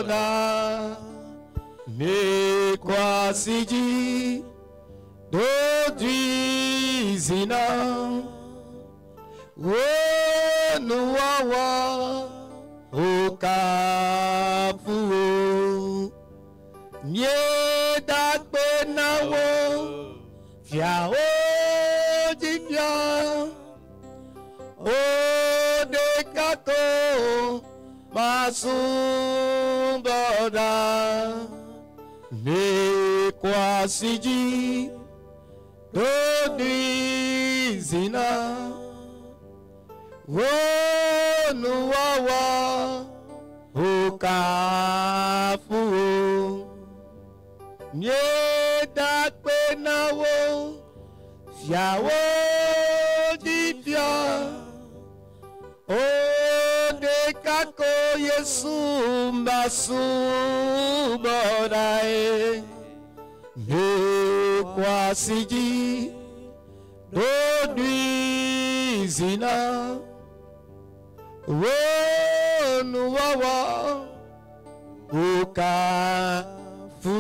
Bona me kwasiji dodi zina wonuwawa okafu nye dakpe nawo fia ojibia odekako masumboda me kwasiji dodi zina wonuwawa okafu nye dakpe nawo fiawo dipia odekako Yesu mbasubodae me kwasiji dodi zina wonuwawa okafu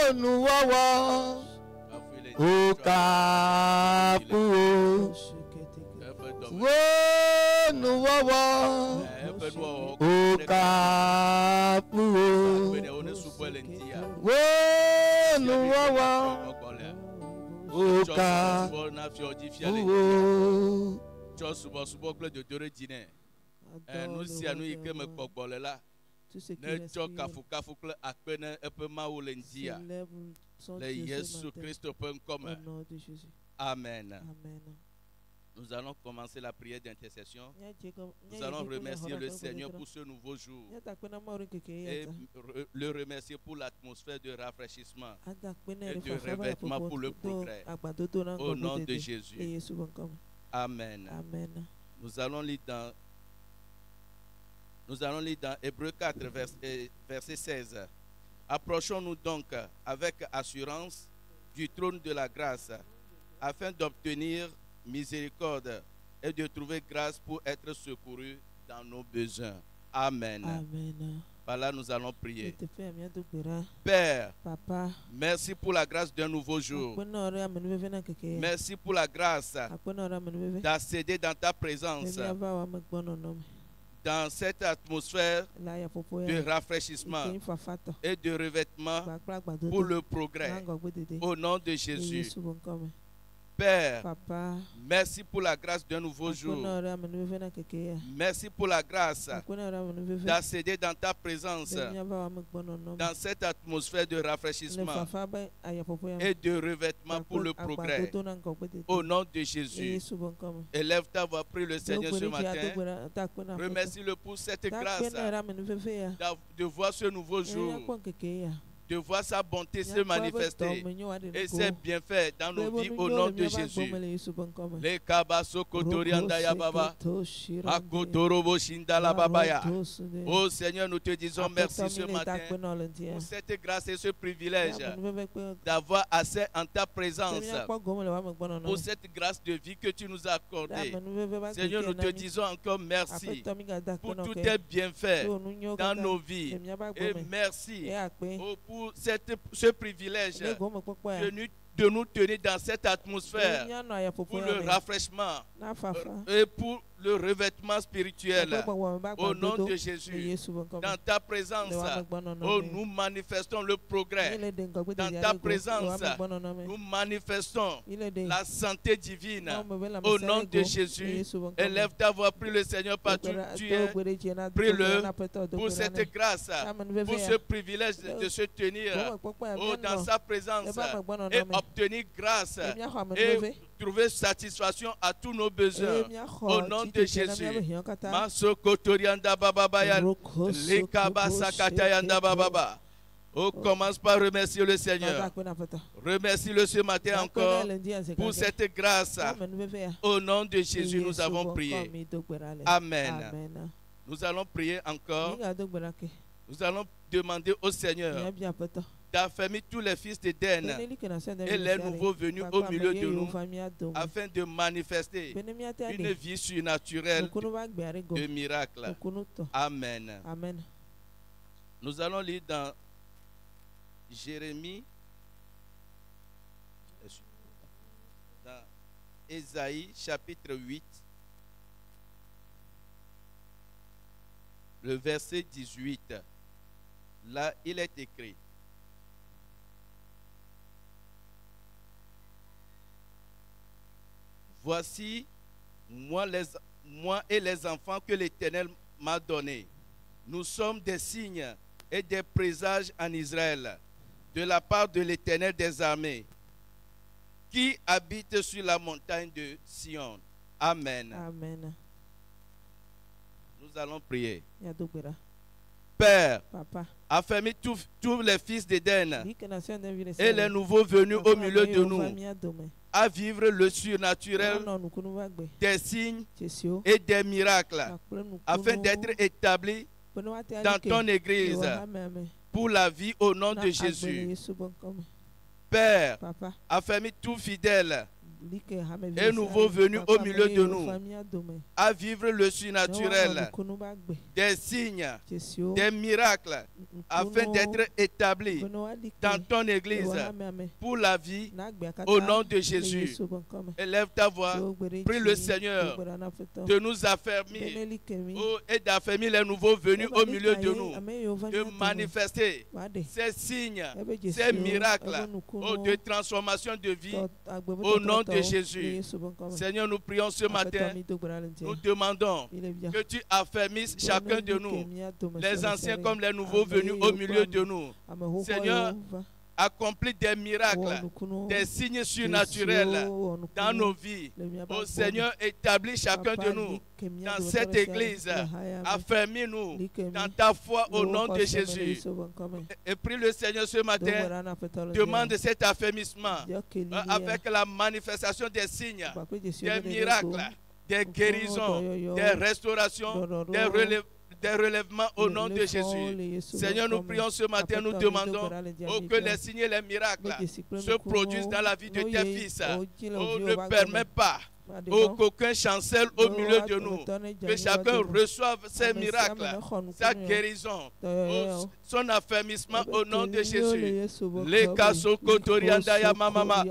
wonuwawa okafu wonuwawa okafu wonuwawa Amen. Nous allons commencer la prière d'intercession. Nous allons remercier le Seigneur pour ce nouveau jour et le remercier pour l'atmosphère de rafraîchissement et de revêtement pour le progrès. Au nom de Jésus. Amen. Nous allons lire dans Hébreux 4, verset 16. Approchons-nous donc avec assurance du trône de la grâce afin d'obtenir miséricorde et de trouver grâce pour être secouru dans nos besoins. Amen. Par là, nous allons prier. Père, Papa, merci pour la grâce d'un nouveau jour. Merci pour la grâce d'accéder dans ta présence, dans cette atmosphère de rafraîchissement et de revêtement pour le progrès. Au nom de Jésus. Père, Papa, merci pour la grâce d'un nouveau jour. Merci pour la grâce d'accéder dans ta présence, dans cette atmosphère de rafraîchissement et de revêtement pour le progrès. Au nom de Jésus, élève ta voix, prie le Seigneur ce matin. Remercie-le pour cette grâce de voir ce nouveau jour, de voir sa bonté se manifester et ses bienfaits dans nos vies au nom de Jésus. Les kabaso kotorianda ya baba, akotorobo shindala babaya. Oh Seigneur, nous te disons merci ce matin pour cette grâce et ce privilège d'avoir accès en ta présence, pour cette grâce de vie que tu nous as accordée. Seigneur, nous te disons encore merci pour tous tes bienfaits dans nos vies et merci pour ce privilège de nous tenir dans cette atmosphère pour le rafraîchissement et pour le revêtement spirituel. Au nom de Jésus, dans ta présence, nous manifestons le progrès. Dans ta présence, nous manifestons la santé divine. Au nom de Jésus, élève ta voix, prie le Seigneur partout où tu es. Prie-le pour cette grâce, pour ce privilège de se tenir dans sa présence et obtenir grâce et trouver satisfaction à tous nos besoins. Au nom de Jésus. Masokotorianda bababaya, lekabasakatayanda bababa. On commence par remercier le Seigneur. Remercie-le ce matin encore pour cette grâce. Au nom de Jésus, nous avons prié. Amen. Nous allons prier encore. Nous allons demander au Seigneur d'affermir tous les fils d'Éden et les nouveaux venus au milieu de nous, afin de manifester une vie surnaturelle de miracles. Amen. Nous allons lire dans Jérémie, dans Ésaïe chapitre 8, le verset 18. Là, il est écrit: voici, moi et les enfants que l'Éternel m'a donnés, nous sommes des signes et des présages en Israël, de la part de l'Éternel des armées, qui habite sur la montagne de Sion. Amen. Amen. Nous allons prier. Père, Papa, affermis tous les fils d'Éden et les nouveaux venus au milieu de nous à vivre le surnaturel des signes et des miracles, afin d'être établis dans ton Église pour la vie au nom de Jésus. Père, affermis tous fidèles et nouveaux venus au milieu de nous à vivre le surnaturel des signes, des miracles, afin d'être établis dans ton Église pour la vie au nom de Jésus. Élève ta voix, prie le Seigneur de nous affermir et d'affermir les nouveaux venus au milieu de nous, de manifester ces signes, ces miracles de transformation de vie au nom de Jésus. Seigneur, nous prions ce matin, nous demandons que tu affermisses chacun de nous, les anciens comme les nouveaux venus au milieu de nous. Seigneur, accomplis des miracles, des signes surnaturels dans nos vies. Ô Seigneur, établis chacun de nous dans cette église. Affermis-nous dans ta foi au nom de Jésus. Et prie le Seigneur ce matin, demande cet affermissement avec la manifestation des signes, des miracles, des guérisons, des restaurations, des relèvements au nom de Jésus. Seigneur, nous prions ce matin, nous demandons que les signes et les miracles se produisent dans la vie de tes fils. Ne permets pas qu'aucun chancelle au milieu de nous, que chacun reçoive ses miracles, sa guérison, son affermissement au nom de Jésus. Leka sokotorianda ya mama,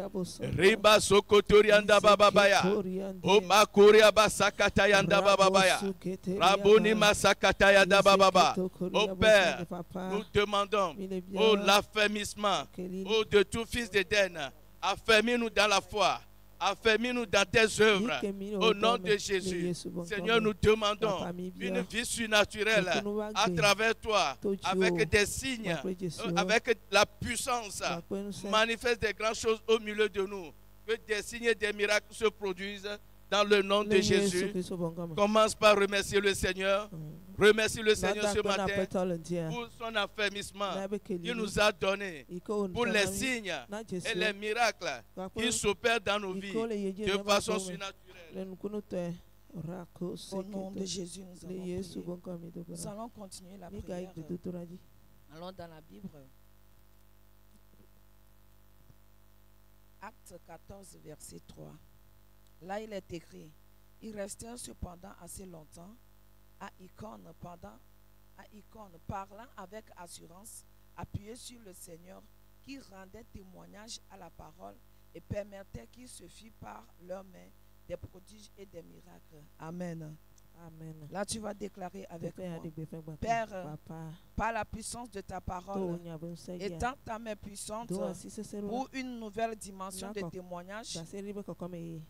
riba sokotorianda bababaya, omakuria basakata yanda bababaya, raboni masakata yanda bababa. Ô Père, nous demandons l'affermissement de tout fils d'Éden. Affermis-nous dans la foi. Affermis-nous dans tes œuvres au nom de Jésus. Seigneur, nous demandons une vie surnaturelle à travers toi, avec des signes, avec la puissance. Manifeste des grandes choses au milieu de nous. Que des signes et des miracles se produisent dans le nom de Jésus. Commence par remercier le Seigneur. Remercie le Seigneur ce matin pour son affermissement qu'il nous a donné, pour les signes et les miracles qui s'opèrent dans nos vies de façon surnaturelle. Au nom de Jésus, nous allons continuer la prière. Allons dans la Bible. Acte 14, verset 3. Là, il est écrit: ils restèrent cependant assez longtemps à Icône, parlant avec assurance, appuyés sur le Seigneur, qui rendait témoignage à la parole et permettait qu'il se fît par leurs mains des prodiges et des miracles. Amen. Amen. Là, tu vas déclarer avec moi: Père, par la puissance de ta parole, étends ta main puissante pour une nouvelle dimension de témoignage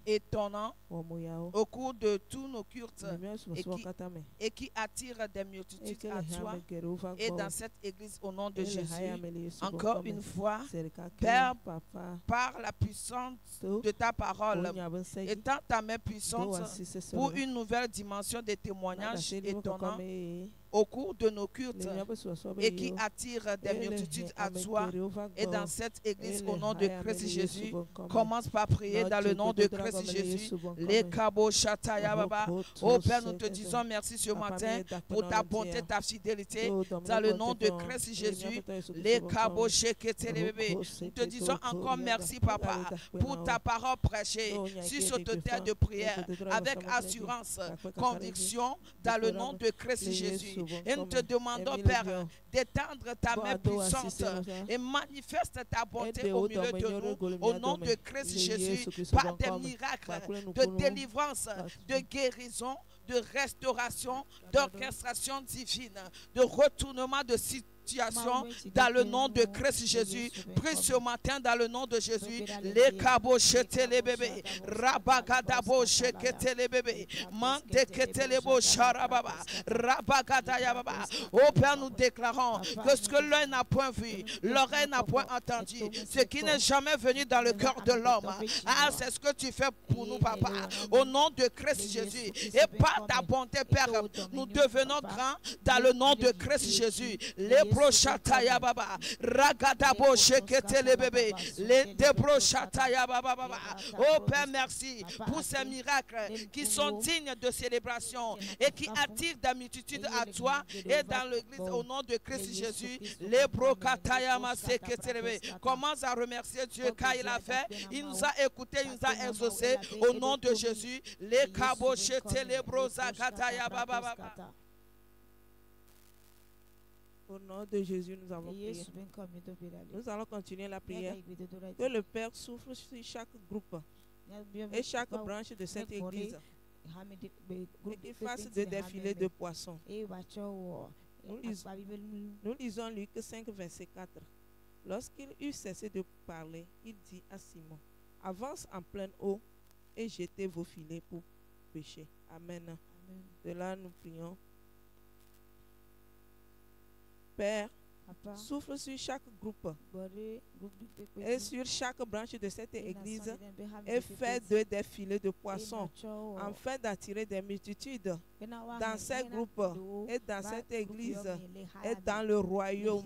étonnant au cours de tous nos cultes et qui attire des multitudes à toi et dans cette église au nom de Jésus. Encore une fois, Père, par la puissance de ta parole, étends ta main puissante pour une nouvelle dimension de témoignages étonnants au cours de nos cultes et qui attire des multitudes à toi. Et dans cette église, au nom de Christ Jésus, commence par prier dans le nom de Christ Jésus. Les Kabo Shataya Baba. Oh Père, nous te disons merci ce matin pour ta bonté, ta fidélité. Dans le nom de Christ Jésus, les Kabo Shekete les bébés. Nous te disons encore merci, Papa, pour ta parole prêchée sur ce terre de prière avec assurance, conviction, dans le nom de Christ Jésus. Et nous te demandons, Père, d'étendre ta main puissante et manifeste ta bonté au milieu de nous, au nom de Christ Jésus, par des miracles de délivrance, de guérison, de restauration, d'orchestration divine, de retournement de situation dans le nom de Christ Jésus. Prie ce matin dans le nom de Jésus. Les Kabo Shete les bébés, Rabagadabo Shekete les bébés, Mantekete les beaux Sharababa, Rabagadaya Baba. Oh Père, nous déclarons que ce que l'œil n'a point vu, l'oreille n'a point entendu, ce qui n'est jamais venu dans le cœur de l'homme, ah, c'est ce que tu fais pour nous, Papa, au nom de Christ Jésus. Et par ta bonté, Père, nous devenons grands dans le nom de Christ Jésus. Les Brochataya Baba, Ragadabo Shekete les bébés, les Debrochataya Baba. Oh Père, merci pour ces miracles qui sont dignes de célébration et qui attirent des multitudes à toi et dans l'église au nom de Christ Jésus. Les Brochataya Masekete les bébés. Commence à remercier Dieu car il a fait. Il nous a écoutés, il nous a exaucés au nom de Jésus. Les Kabo Shete les Brozakataya Baba. Au nom de Jésus, nous avons prié. Nous allons continuer la prière. Que le Père souffle sur chaque groupe et chaque branche de cette église et qu'il fasse de défilés de poissons. Nous lisons Luc 5, verset 4. Lorsqu'il eut cessé de parler, il dit à Simon, avance en pleine eau et jetez vos filets pour pêcher. Amen. De là, nous prions. Père, souffle sur chaque groupe et sur chaque branche de cette église et fais de défilés de poissons afin d'attirer des multitudes dans ces groupes et dans cette église et dans le royaume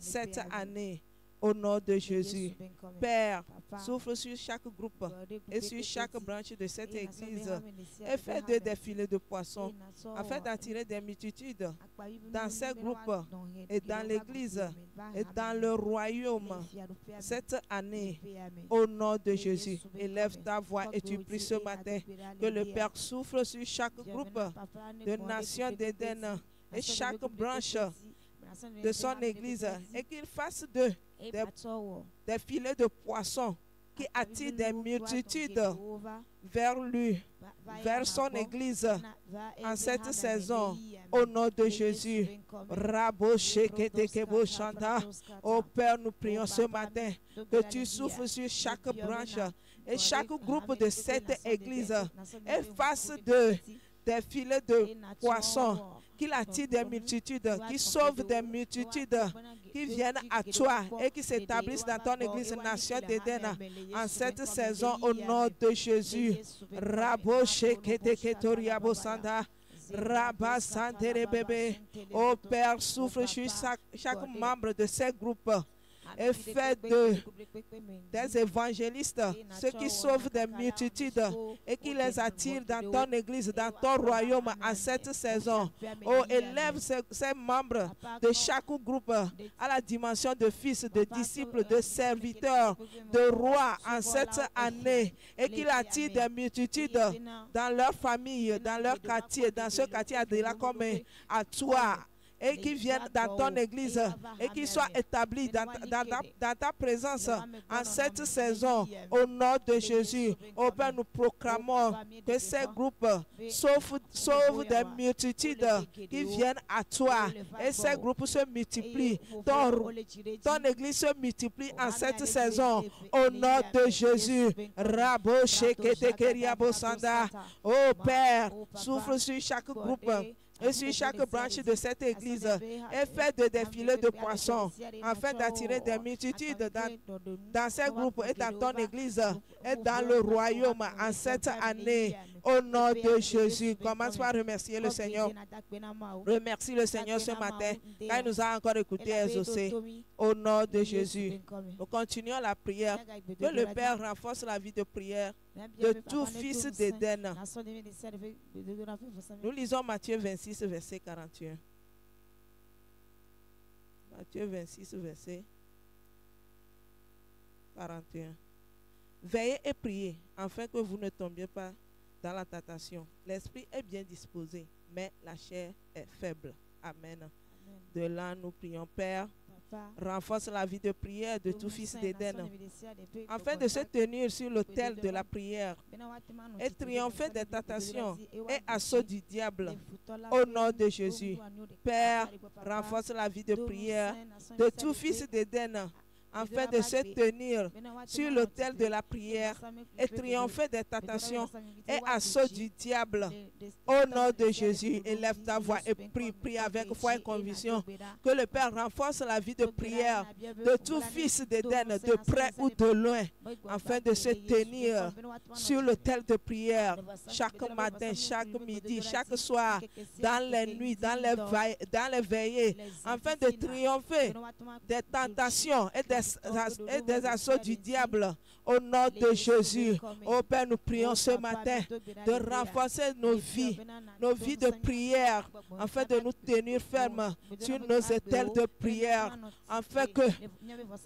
cette année. Au nom de Jésus. Père, souffle sur chaque groupe et sur chaque branche de cette église et fais de défilés de poissons afin d'attirer des multitudes dans ces groupes et dans l'église et dans le royaume cette année. Au nom de Jésus. Élève ta voix et tu pries ce matin que le Père souffle sur chaque groupe de Nation d'Éden et chaque branche de son église et qu'il fasse des filets de poissons qui attirent des multitudes vers lui, vers son église en cette saison. Au nom de Jésus. Oh Père, nous prions ce matin que tu souffles sur chaque branche et chaque groupe de cette église et fasse des filets de poissons qu'il attire des multitudes, qui sauve des multitudes, qui viennent à toi et qui s'établissent dans ton église Nation d'Éden en cette saison au nom de Jésus. Oh Père, souffle sur chaque membre de ces groupes et fait des évangélistes, ceux qui sauvent des multitudes et qui les attirent dans ton église, dans ton royaume en cette saison. Oh, élève ces membres de chaque groupe à la dimension de fils, de disciples, de serviteurs, de rois en cette année et qu'il attire des multitudes dans leur famille, dans leur quartier, dans ce quartier là comme à toi. Et qui viennent dans ton église et qui soient établis dans ta présence en cette saison. Au nom de Jésus, au Père, nous proclamons que ces groupes sauvent des multitudes qui viennent à toi. Et ces groupes se multiplient. Ton église se multiplie en cette saison. Au nom de Jésus. Oh Père, souffle sur chaque groupe et sur chaque branche de cette église et fait de défilés de poissons afin d'attirer des multitudes dans ces groupes et dans ton église et dans le royaume en cette année. Au nom de Jésus, commence par remercier le Seigneur. Remercie le Seigneur ce matin, car il nous a encore écouté et exaucé. Au nom de Jésus, nous continuons la prière. Que le Père renforce la vie de prière de tout fils d'Éden. Nous lisons Matthieu 26, verset 41. Matthieu 26, verset 41. Veillez et priez, afin que vous ne tombiez pas dans la tentation. L'esprit est bien disposé, mais la chair est faible. Amen. De là, nous prions, Père, renforce la vie de prière de tout fils d'Éden, afin de se tenir sur l'autel de la prière et triompher des tentations et assauts du diable. Au nom de Jésus, Père, renforce la vie de prière de tout fils d'Éden, afin de se tenir sur l'autel de la prière et triompher des tentations et assauts du diable. Au nom de Jésus, élève ta voix et prie avec foi et conviction que le Père renforce la vie de prière de tout fils d'Éden, de près ou de loin, afin de se tenir sur l'autel de prière chaque matin, chaque midi, chaque soir, dans les nuits, dans les veillées, afin de triompher des tentations et des assauts du diable. Au nom de Jésus, ô Père, nous prions ce matin de renforcer nos vies de prière, afin de nous tenir fermes sur nos autels de prière, afin que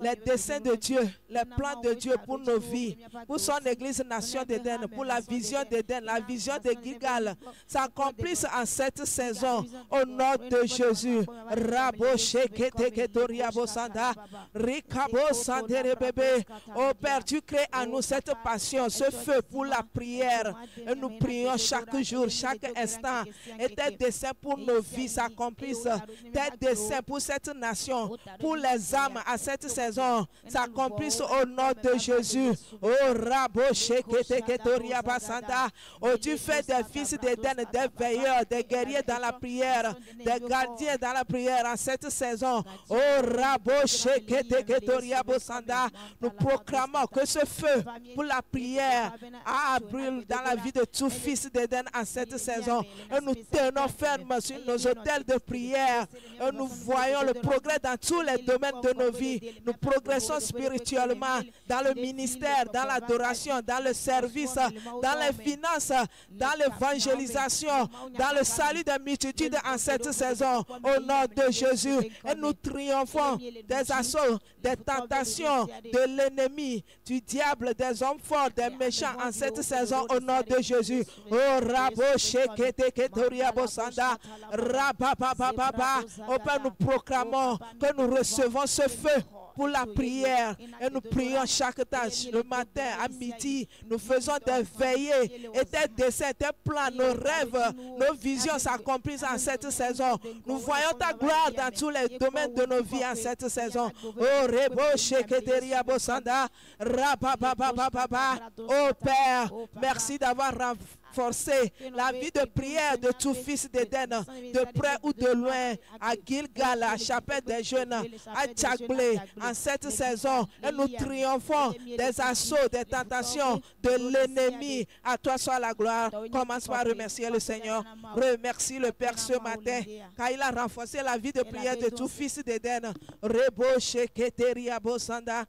les desseins de Dieu, les plans de Dieu pour nos vies, pour son Église Nation d'Éden, pour la vision d'Éden, la vision de Gilgal, s'accomplissent en cette saison. Au nom de Jésus, Rabo Shekete Ketoriabo Sanda, Rikabo Sandere Bébé. Ô Père, tu crées en nous cette passion, ce feu pour la prière. Et nous prions chaque jour, chaque instant. Et tes desseins pour nos vies s'accomplissent. Tes desseins pour cette nation, pour les âmes à cette saison, s'accomplissent au nom de Jésus. Oh Rabo Shekete Ketoriaba Sanda. Oh, tu fais des fils d'Éden, des veilleurs, des guerriers dans la prière, des gardiens dans la prière en cette saison. Oh Rabo Shekete Ketoriaba Sanda. Nous proclamons que ce feu pour la prière a brûlé dans la vie de tout fils d'Éden en cette saison. Et nous tenons ferme sur nos autels de prière. Et nous voyons le progrès dans tous les domaines de nos vies. Nous progressons spirituellement dans le ministère, dans l'adoration, dans le service, dans les finances, dans l'évangélisation, dans le salut des multitudes en cette saison. Au nom de Jésus. Et nous triomphons des assauts, des tentations de l'ennemi, du diable, des hommes forts, des méchants en cette saison au nom de Jésus. Oh Rabo Shekete Ketoriabo Sanda, Rababababa. Au Père, nous proclamons que nous recevons ce feu pour la prière et nous prions chaque tâche, le matin, à midi. Nous faisons des veillées et tes desseins, tes plans, nos rêves, nos visions s'accomplissent en cette saison. Nous voyons ta gloire dans tous les domaines de nos vies en cette saison. Oh Rebo Shekeriabo Sanda, Rababababa. Oh Père, merci d'avoir renforcé la vie de prière de tout fils d'Éden, de près ou de loin, à Gilgal, à Chapelle des Jeunes, à Tchaglé, en cette saison. Et nous triomphons des assauts, des tentations de l'ennemi. À toi soit la gloire. Commence par remercier le Seigneur. Remercie le Père ce matin, car il a renforcé la vie de prière de tout fils d'Éden. Rebo Shekeriabo Sanda.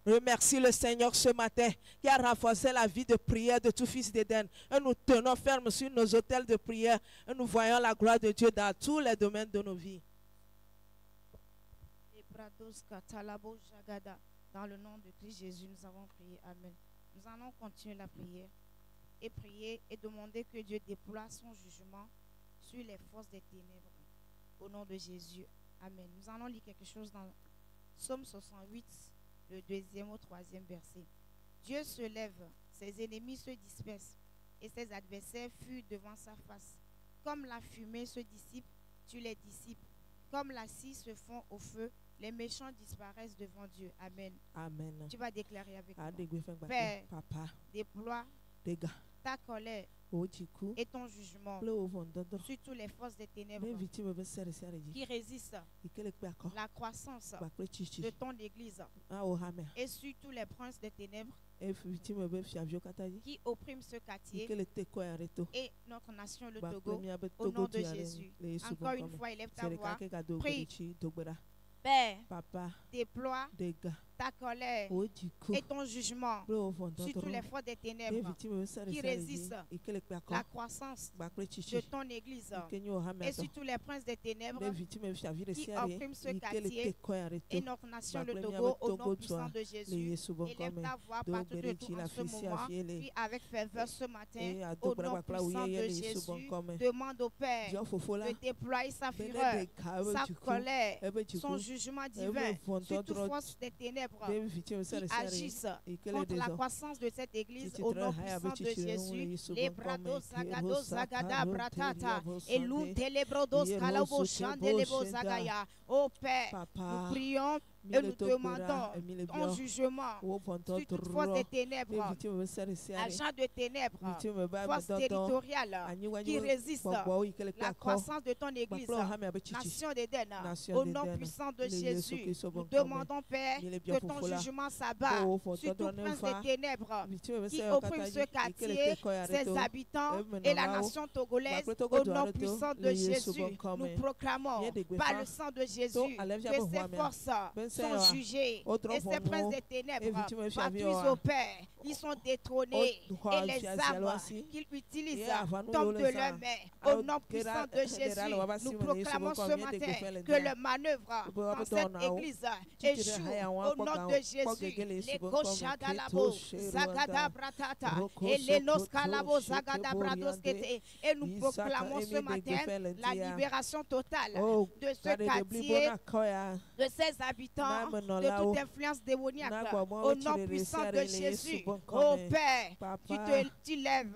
Remercie le Seigneur ce matin qui a renforcé la vie de prière de tout fils d'Éden. Et nous tenons ferme sur nos autels de prière et nous voyons la gloire de Dieu dans tous les domaines de nos vies. Dans le nom de Christ Jésus, nous avons prié. Amen. Nous allons continuer la prière et demander que Dieu déploie son jugement sur les forces des ténèbres. Au nom de Jésus. Amen. Nous allons lire quelque chose dans Psaume 68, le 2e au 3e verset. Dieu se lève, ses ennemis se dispersent, et ses adversaires fuient devant sa face. Comme la fumée se dissipe, tu les dissipes. Comme la scie se fond au feu, les méchants disparaissent devant Dieu. Amen. Amen. Tu vas déclarer avec moi. Père, Papa, déploie ta colère et ton jugement sur toutes les forces des ténèbres qui résistent la croissance de ton Église et sur tous les princes des ténèbres qui oppriment ce quartier et notre nation, le Togo, au nom de Jésus. Encore une fois, élève ta voix, prie. Père, déploie ta colère et ton jugement sur tous les forces des ténèbres qui résistent la croissance de ton Église et sur tous les princes des ténèbres qui oppriment ce quartier et notre nation, le Togo, au nom puissant de Jésus. Élève ta voix partout de tout en ce moment, puis avec ferveur ce matin, au nom puissant de Jésus, demande au Père de déployer sa fureur, sa colère, son jugement divin sur toute force des ténèbres qui agissent contre la croissance de cette église au nom puissant de Jésus. Les brados, zagados, zagada, bratata, et l'untelebrodos, calabo, chandelebo, zagaya. Ô Père, nous prions et nous demandons ton jugement sur toute force des ténèbres, agent de ténèbres, force territoriale qui résiste la croissance de ton église, nation d'Éden, au nom puissant de Jésus. Nous demandons, Père, que ton jugement s'abat sur tout prince des ténèbres qui opprime ce quartier, ses habitants et la nation togolaise, au nom puissant de Jésus. Nous proclamons par le sang de Jésus que ces forces sont jugés et ces princes des ténèbres battus au Père, ils sont détrônés et les armes qu'ils utilisent tombent de leurs mains. Au nom puissant de Jésus, nous proclamons ce matin que le manœuvre dans cette église échoue au nom de Jésus. Les Koshadalabo, Zagada Bratata, et les Noskalabo, Zagada Bradoskete. Et nous proclamons ce matin la libération totale de ce quartier, de ses habitants, de toute influence démoniaque, au nom puissant de Jésus. Oh Père, tu te lèves,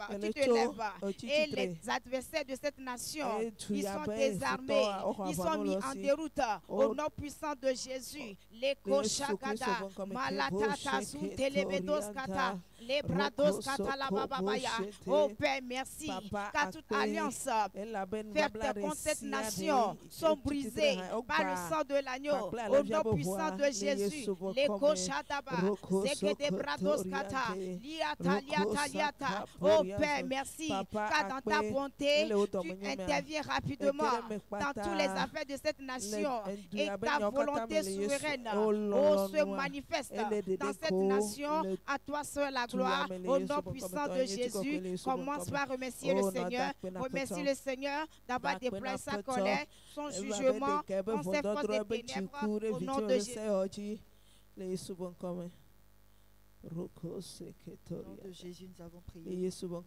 et les adversaires de cette nation, ils sont désarmés, ils sont mis en déroute, au nom puissant de Jésus. Les Koshakada, Malatata, Soutelebedos Kata, les Brados Kata la Bababaya. Oh Père, merci, car toute alliance faite contre cette nation sont brisées par le sang de l'agneau, au nom puissant de Jésus. Les Koshadaba, Zegede Brados Kata, Liata. Oh Père, merci, car dans ta bonté, tu interviens rapidement dans toutes les affaires de cette nation et ta volonté souveraine se manifeste dans cette nation. À toi seul la gloire, au nom puissant de Jésus. Commence par remercier le Seigneur. Remercie le Seigneur d'avoir déployé sa colère, son jugement, contre ces forces des ténèbres, au nom de Jésus. Au nom de Jésus, nous avons prié. Nous allons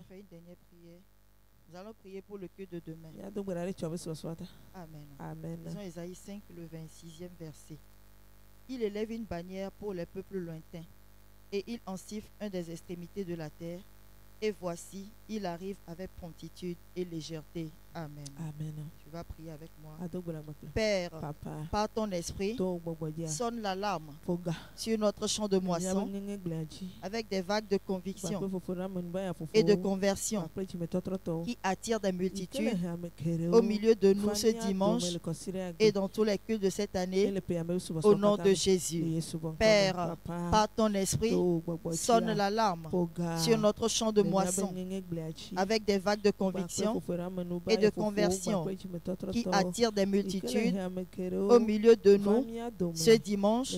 faire une dernière prière. Nous allons prier pour le culte de demain. Amen. Amen. Disons Ésaïe 5, le 26e verset. Il élève une bannière pour les peuples lointains, et il ensiffle un des extrémités de la terre. Et voici, il arrive avec promptitude et légèreté. Amen. Amen. Tu vas prier avec moi. Père, Papa, par ton esprit, sonne l'alarme sur notre champ de moisson avec des vagues de conviction et de conversion qui attirent des multitudes au milieu de nous ce dimanche et dans tous les cultes de cette année, au nom de Jésus. Père, par ton esprit, sonne l'alarme sur notre champ de moisson avec des vagues de conviction et de conversion qui attirent des multitudes au milieu de nous ce dimanche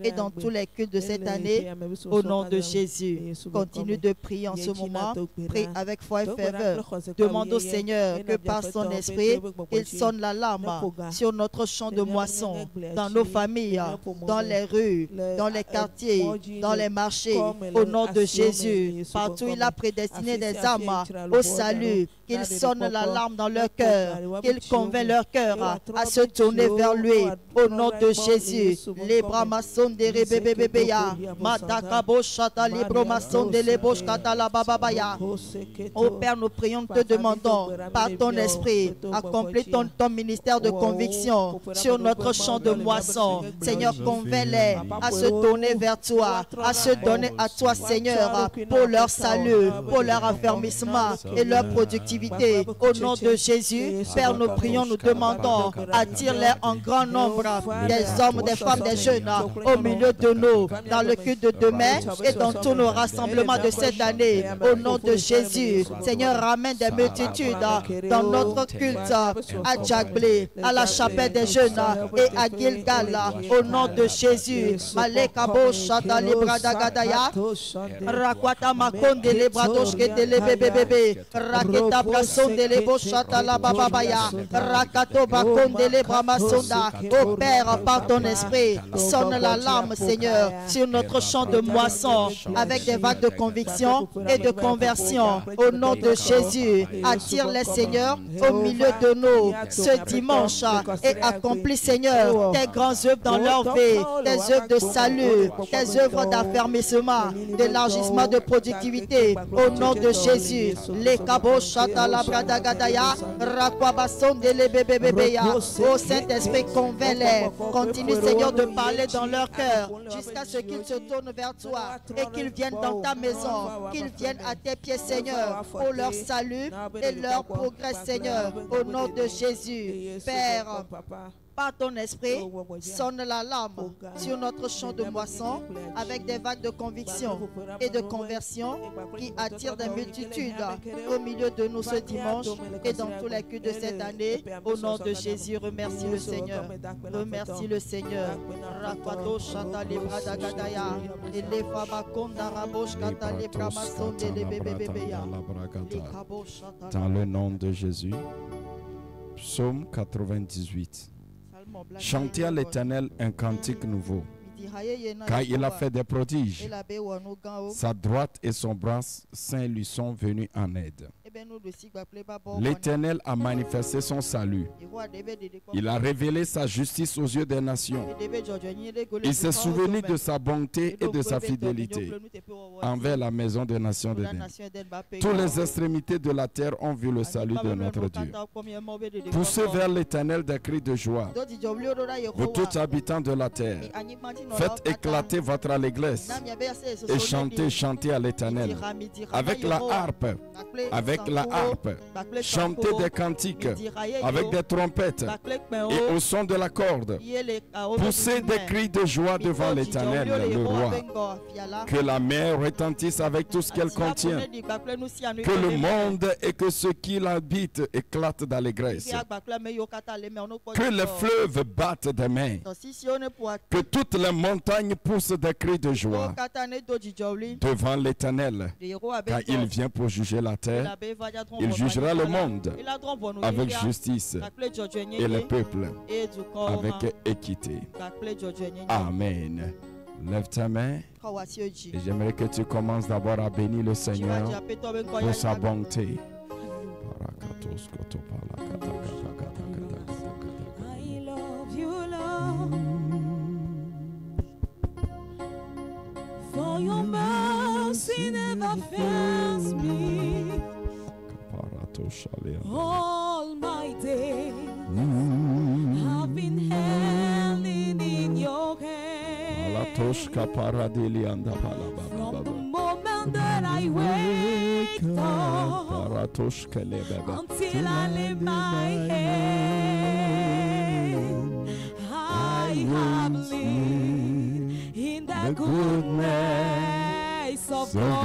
et dans tous les cultes de cette année, au nom de Jésus. Continue de prier en ce moment. Prie avec foi et ferveur. Demande au Seigneur que par son esprit, il sonne l'alarme sur notre champ de moisson, dans nos familles, dans les rues, dans les quartiers, dans les marchés, au nom de Jésus. Partout il a prédestiné des âmes au salut, qu'il sonne l'alarme dans dans leur cœur, qu'il convainc leur cœur à se tourner vers lui. Au nom de Jésus. Les bramaçons de rebébébéya. Matakabo chata libromaçon de leboshkata la bababaya. Ô Père, nous prions, te demandons par ton esprit, accomplis ton ministère de conviction sur notre champ de moisson. Seigneur, convainc-les à se tourner vers toi, à se donner à toi, Seigneur, pour leur salut, pour leur affermissement et leur productivité. Au nom de Jésus, Père, nous prions, nous demandons, attire-les en grand nombre, des hommes, des femmes, des jeunes, au milieu de nous, dans le culte de demain et dans tous nos rassemblements de cette année. Au nom de Jésus, Seigneur, ramène des multitudes dans notre culte à Djagbé, à la chapelle des jeunes et à Gilgal. Au nom de Jésus, Malekabo Shata Libradagadaya, Rakwata Makonde Libradosh Ketele Bébébé, Raketa Brason de Lebo Shata la Bababaya, Rakato Bakonde Libramasonda. Ô Père, par ton esprit, sonne l'alarme, Seigneur, sur notre champ de moisson avec des vagues de conviction et de conversion. Au nom de Jésus, attire les Seigneurs au milieu de nous ce dimanche et accomplis, Seigneur, tes grandes œuvres dans leur vie, tes œuvres de salut, tes œuvres d'affermissement, d'élargissement de productivité. Au nom de Jésus, les kabos chata la bradagadaya, rakwabason de lebébébéya. Ô Saint-Esprit, convainc-les. Continue, Seigneur, de parler dans leur cœur jusqu'à ce qu'ils se tournent vers toi et qu'ils viennent dans ta maison, qu'ils viennent à tes pieds, Seigneur, pour leur salut et leur progrès, Seigneur. Au nom de Jésus, Père, par ton esprit, sonne l'alarme sur notre champ de moisson avec des vagues de conviction et de conversion qui attirent des multitudes au milieu de nous ce dimanche et dans tous les cultes de cette année. Au nom de Jésus, remercie le Seigneur. Remercie le Seigneur. Dans le nom de Jésus. Psaume 98. Chantez à l'Éternel un cantique nouveau, car il a fait des prodiges. Sa droite et son bras saint lui sont venus en aide. L'Éternel a manifesté son salut. Il a révélé sa justice aux yeux des nations. Il s'est souvenu de sa bonté et de sa fidélité envers la maison des nations d'Éden. Toutes les extrémités de la terre ont vu le salut de notre Dieu. Poussez vers l'Éternel des cris de joie, vous tous habitants de la terre. Faites éclater votre allégresse et chantez à l'Éternel avec la harpe. Chantez des cantiques avec des trompettes et au son de la corde. Poussez des cris de joie devant l'Éternel, le roi. Que la mer retentisse avec tout ce qu'elle contient. Que le monde et que ceux qui l'habitent éclatent d'allégresse. Que les fleuves battent des mains. Que toutes les montagnes poussent des cris de joie devant l'Éternel, car il vient pour juger la terre. Il jugera le monde avec justice et les peuples avec équité. Amen. Lève ta main et j'aimerais que tu commences d'abord à bénir le Seigneur pour sa bonté. I love you, Lord, for your mercy never fails me. All my days I've been held in your hand. From the moment that I wake up until I lay my head, I have lived in the goodness of God.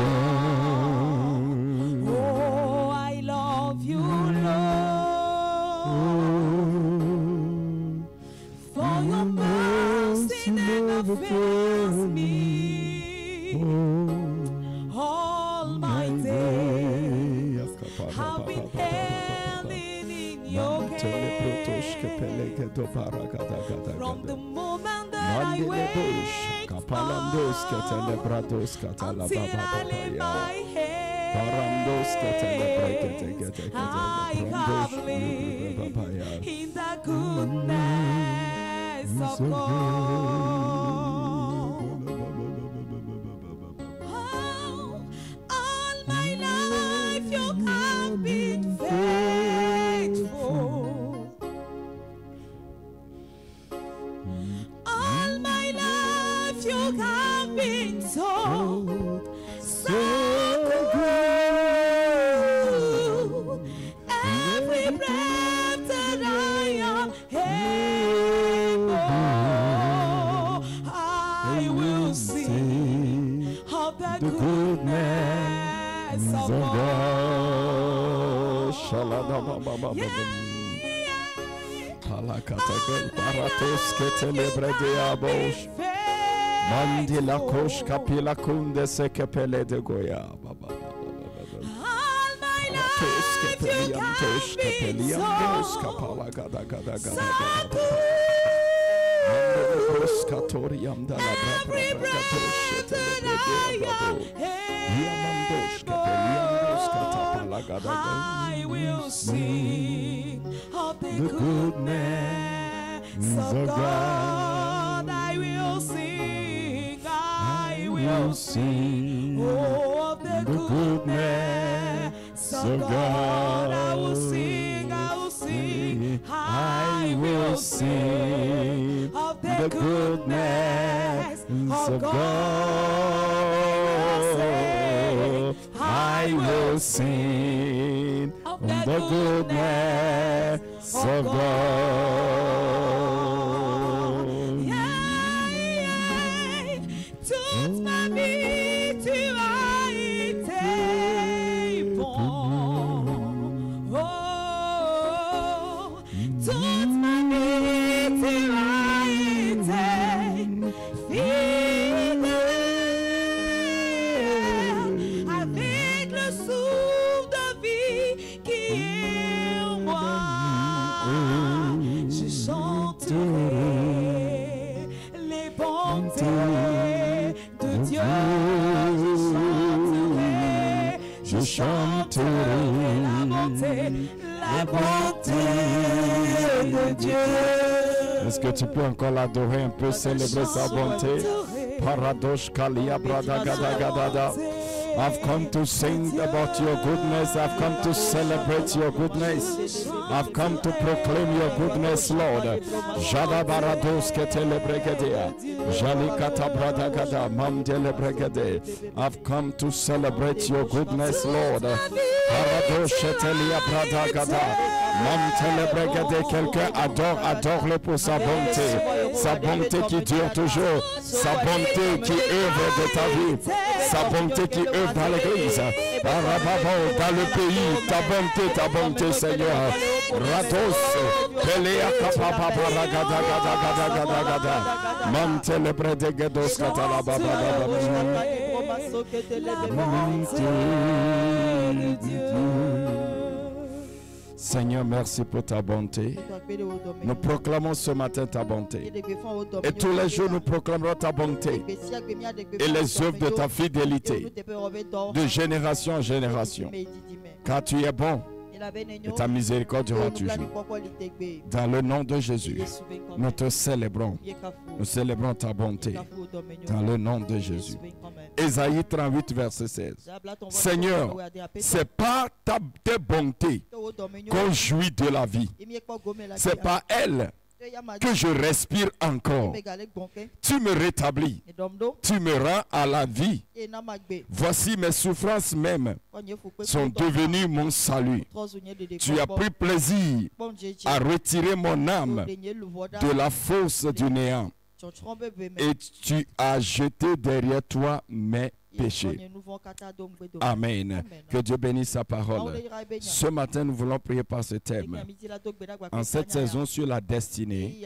Oh, I love you, Lord, for your mercy never fails me. All my days have been held in your hand. From the moment that I wake up until I lay my head, I have living in the goodness of God. All my life you have been faithful. All my life you have been so good. Every breath that I am able, I will sing of the goodness of God. Mandila kosh kapila kunde se kepele de goya baba. All my life you have been so good. Every breath that I will sing of the goodness of God. I will sing, I will sing, oh, of the goodness of God. I will sing, I will sing, I will sing of the goodness of God. I will sing of the goodness of God. Yeah, toute ma vie tu as été bon. Oh, toute ma vie tu as été fidèle. Avec le souffle de vie qui est en moi, je chanterai les bontés de Dieu. Je chanterai la bonté de Dieu. Est-ce que tu peux encore l'adorer un peu, célébrer sa bonté? Paradosh Kalia Brada Gada Gada. I've come to sing about your goodness. I've come to celebrate your goodness. I've come to proclaim your goodness, Lord. Jada Barados Ketele Bregedea. Jalikata Brada Gada Mamdele Bregede. I've come to celebrate your goodness, Lord. Paradosh Ketelia Brada Gada. Quelqu'un adore-le pour sa bonté qui dure toujours, sa bonté qui œuvre de ta vie, sa bonté qui œuvre dans l'église, dans le pays, ta bonté, Seigneur. Rados, Pelea Kapapa Gada Gada Gada Gada Gada, Mantele Bredegedos Katala Baba. Seigneur, merci pour ta bonté. Nous proclamons ce matin ta bonté. Et tous les jours, nous proclamerons ta bonté et les œuvres de ta fidélité de génération en génération. Car tu es bon et ta miséricorde durera toujours. Dans le nom de Jésus, nous te célébrons. Nous célébrons ta bonté. Dans le nom de Jésus. Ésaïe 38, verset 16. Seigneur, c'est par tes bontés qu'on jouit de la vie. C'est par elle que je respire encore. Tu me rétablis. Tu me rends à la vie. Voici mes souffrances même sont devenues mon salut. Tu as pris plaisir à retirer mon âme de la fosse du néant. Et tu as jeté derrière toi mes péchés. Amen. Que Dieu bénisse sa parole. Ce matin, nous voulons prier par ce thème. En cette saison sur la destinée,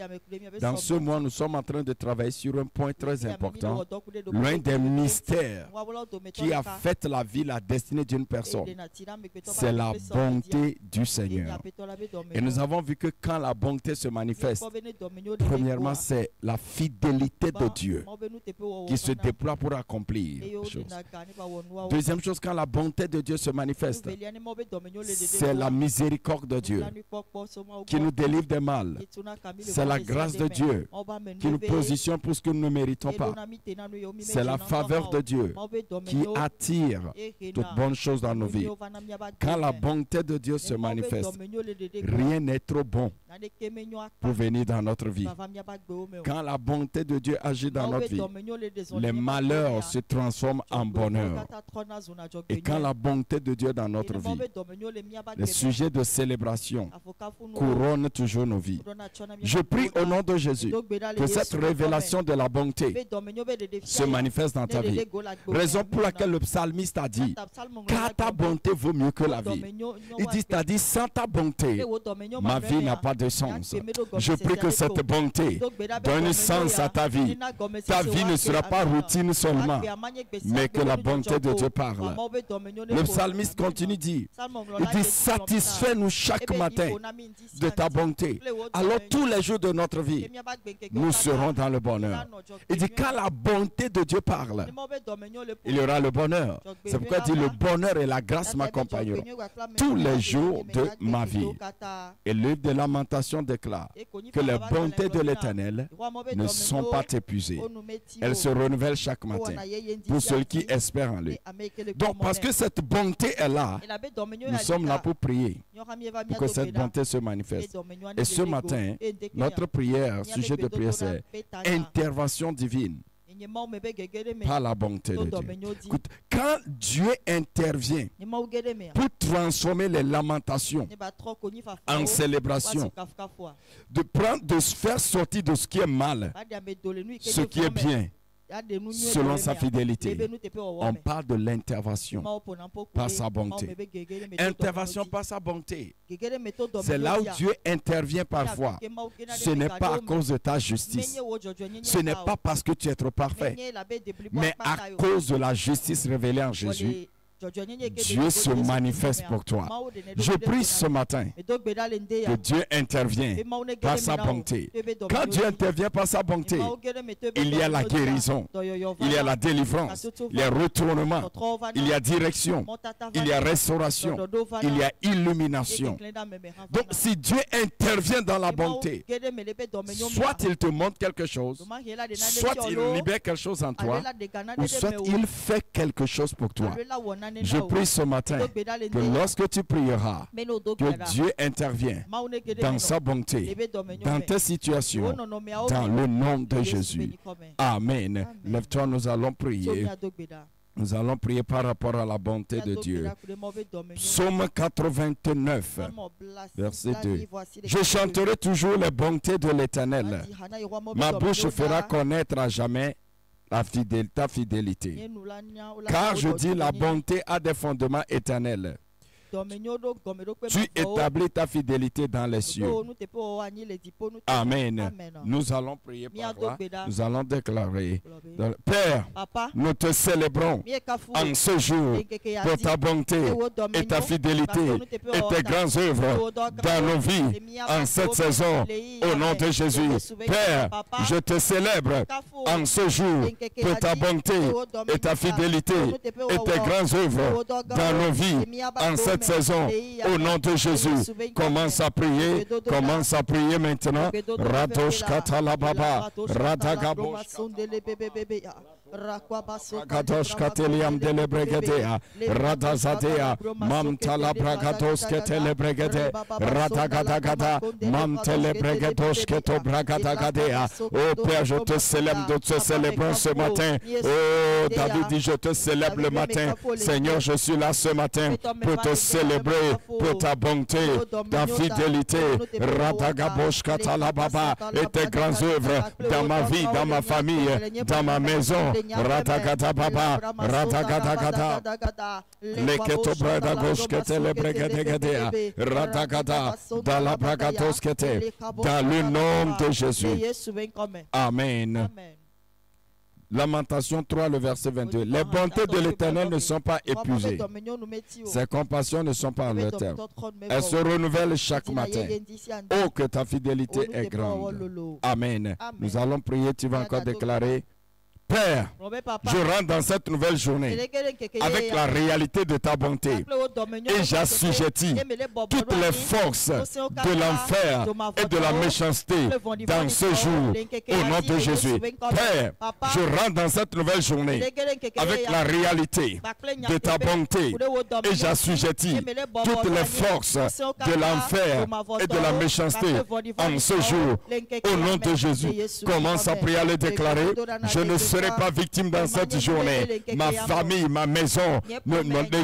dans ce mois, nous sommes en train de travailler sur un point très important. L'un des mystères qui affecte la vie, la destinée d'une personne, c'est la bonté du Seigneur. Et nous avons vu que quand la bonté se manifeste, premièrement, c'est la fidélité de Dieu qui se déploie pour accomplir. chose. Deuxième chose, quand la bonté de Dieu se manifeste, c'est la miséricorde de Dieu qui nous délivre des mal. C'est la grâce de Dieu qui nous positionne pour ce que nous ne méritons pas. C'est la faveur de Dieu qui attire toutes bonnes choses dans nos vies. Quand la bonté de Dieu se manifeste, rien n'est trop bon pour venir dans notre vie. Quand la bonté de Dieu agit dans notre vie, les malheurs se transforment en bonheur. Et quand la bonté de Dieu dans notre vie, les sujets de célébration couronnent toujours nos vies. Je prie au nom de Jésus que cette révélation de la bonté se manifeste dans ta vie. Raison pour laquelle le psalmiste a dit, car ta bonté vaut mieux que la vie. Il dit, c'est-à-dire, sans ta bonté, ma vie n'a pas de sens. Je prie que cette bonté donne sens à ta vie. Ta vie ne sera pas routine seulement, mais que la bonté de Dieu parle. Le psalmiste continue de dire, il dit, satisfais-nous chaque matin de ta bonté. Alors tous les jours de notre vie, nous serons dans le bonheur. Il dit, quand la bonté de Dieu parle, il y aura le bonheur. C'est pourquoi il dit, le bonheur et la grâce m'accompagneront tous les jours de ma vie. Et le livre de Lamentations déclare que les bontés de l'Éternel ne sont pas épuisées. Elles se renouvellent chaque matin pour ceux qui espèrent en lui. Donc, parce que cette bonté est là, nous sommes là pour prier, pour que cette bonté se manifeste. Et ce matin, notre prière, sujet de prière, c'est intervention divine par la bonté de Dieu. Écoute, quand Dieu intervient pour transformer les lamentations en célébration, de se faire sortir de ce qui est mal, ce qui est bien, selon sa fidélité, on parle de l'intervention par sa bonté. Intervention par sa bonté. C'est là où Dieu intervient parfois. Ce n'est pas à cause de ta justice. Ce n'est pas parce que tu es trop parfait. Mais à cause de la justice révélée en Jésus, Dieu se manifeste pour toi. Je prie ce matin que Dieu intervient par sa bonté. Quand Dieu intervient par sa bonté, il y a la guérison, il y a la délivrance, il y a retournement, il y a direction, il y a restauration, il y a illumination. Donc si Dieu intervient dans la bonté, soit il te montre quelque chose, soit il libère quelque chose en toi, ou soit il fait quelque chose pour toi. Je prie ce matin que lorsque tu prieras, que Dieu intervienne dans sa bonté, dans tes situations, dans le nom de Jésus. Amen. Lève-toi, nous allons prier. Nous allons prier par rapport à la bonté de Dieu. Psaume 89, verset 2. Je chanterai toujours les bontés de l'Éternel. Ma bouche fera connaître à jamais ta fidélité. Car je dis, la bonté a des fondements éternels. Tu établis ta fidélité dans les cieux. Amen. Nous allons prier par là. Nous allons déclarer. Père, nous te célébrons en ce jour pour ta bonté et ta fidélité et tes grandes œuvres dans nos vies en cette saison. Au nom de Jésus. Père, je te célèbre en ce jour pour ta bonté et ta fidélité et tes grandes œuvres dans nos vies en cette saison, au nom de Jésus. Commence à prier maintenant. Radosh Katalababa, Radagabosh Rakadosh Kateliam de Lebregedea, Radazadea, Mamtala Bragados Ketelebregede, Radagadagada, Mamtelebregedos Keto Bragadagadea. Oh Père, je te célèbre, de te célébrer ce matin. Oh David dit, je te célèbre le matin. Seigneur, je suis là ce matin pour te célébrer, pour ta bonté, ta fidélité. Radagabosh Katalababa et tes grandes œuvres dans ma vie, dans ma famille, dans ma maison. Radagada Baba, Radagada, Leketo Bradagosh Kete Lebregedegedea, Radagada, dans la Bragados Kete, dans le nom de Jésus. Amen. Lamentation 3, le verset 22. Les bontés de l'Éternel ne sont pas épuisées. Ses compassions ne sont pas à leur terme. Elles se renouvellent chaque matin. Oh, que ta fidélité est grande. Amen. Nous allons prier. Tu vas encore déclarer. Père, je rentre dans cette nouvelle journée avec la réalité de ta bonté et j'assujettis toutes les forces de l'enfer et de la méchanceté dans ce jour au nom de Jésus. Père, je rentre dans cette nouvelle journée avec la réalité de ta bonté et j'assujettis toutes les forces de l'enfer et de la méchanceté en ce jour au nom de Jésus. Commence à prier, à le déclarer. Je ne serai pas victime dans cette journée. Ma famille, ma maison,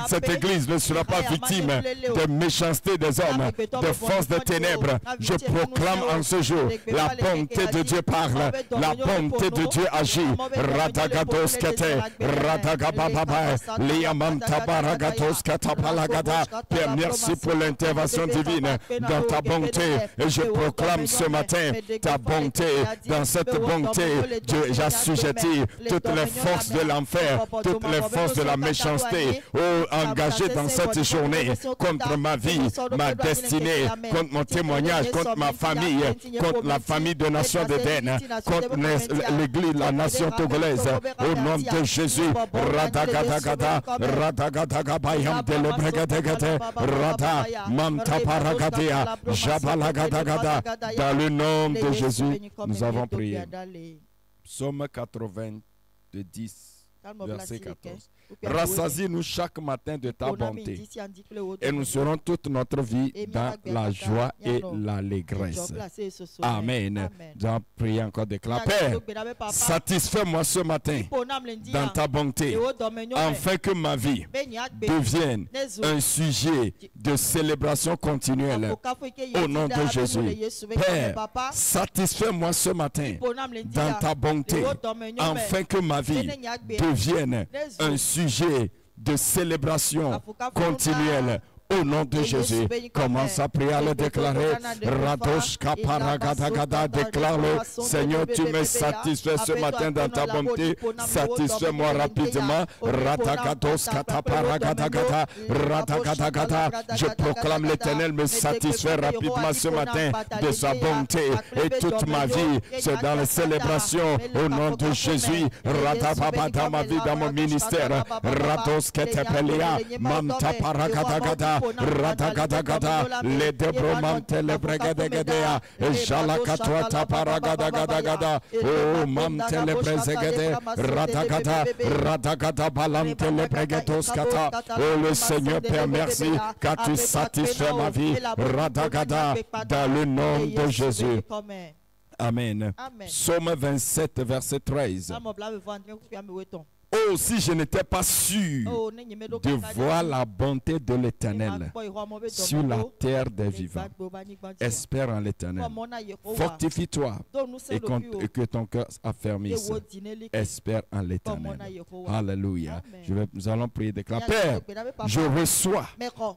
cette église ne sera pas victime de méchanceté des hommes, de force des ténèbres. Je proclame en ce jour, la bonté de Dieu parle, la bonté de Dieu agit. Radagados kete, radagabababa, liamantabaragados katapalagada. Père, merci pour l'intervention divine dans ta bonté. Et je proclame ce matin ta bonté. Dans cette bonté, j'assujettis toutes les forces de l'enfer, toutes les forces de la méchanceté, engagées dans cette journée contre ma vie, ma destinée, contre mon témoignage, contre ma famille, contre la famille de Nation d'Éden, contre l'église, la nation togolaise, au nom de Jésus. Radagadagada, radagadagabayam delebregadegade, rada mantaparagadia, jabalagadagada. Dans le nom de Jésus, nous avons prié. Psaume 80, de 10, verset 14. Rassasie-nous chaque matin de ta bonté et nous serons toute notre vie dans la joie et l'allégresse. Amen. Nous allons prier encore, déclare. Père, satisfais-moi ce matin dans ta bonté afin que ma vie devienne un sujet de célébration continuelle au nom de Jésus. Père, satisfais-moi ce matin dans ta bonté afin que ma vie devienne un sujet de célébration continuelle au nom de Jésus. Commence à prier, à le déclarer. Radoshka paragadagada, déclare-le. Seigneur, tu me satisfais ce matin dans ta bonté. Satisfais-moi rapidement. Radagadoska paragadagada, radagadagada. Je proclame l'Éternel me satisfait rapidement ce matin de sa bonté. Et toute ma vie, c'est dans les célébrations au nom de Jésus. Radababa dans ma vie, dans mon ministère. Radoske tepelia, manta paragadagada. Radagadagada, les debromante le bregadegedea, jalakatwata paragadagada, oh mamte le brezegede, radagada, radagada balamte le bregedoskata. Oh le Seigneur Père, merci car tu satisfais ma vie, radagada, dans le nom de Jésus. Amen. Psaume 27, verset 13. Oh, si je n'étais pas sûr de voir la bonté de l'Éternel sur la terre des vivants, espère en l'Éternel. Fortifie-toi et que ton cœur affermisse. Espère en l'Éternel. Alléluia. Nous allons prier, déclarer. Père, je reçois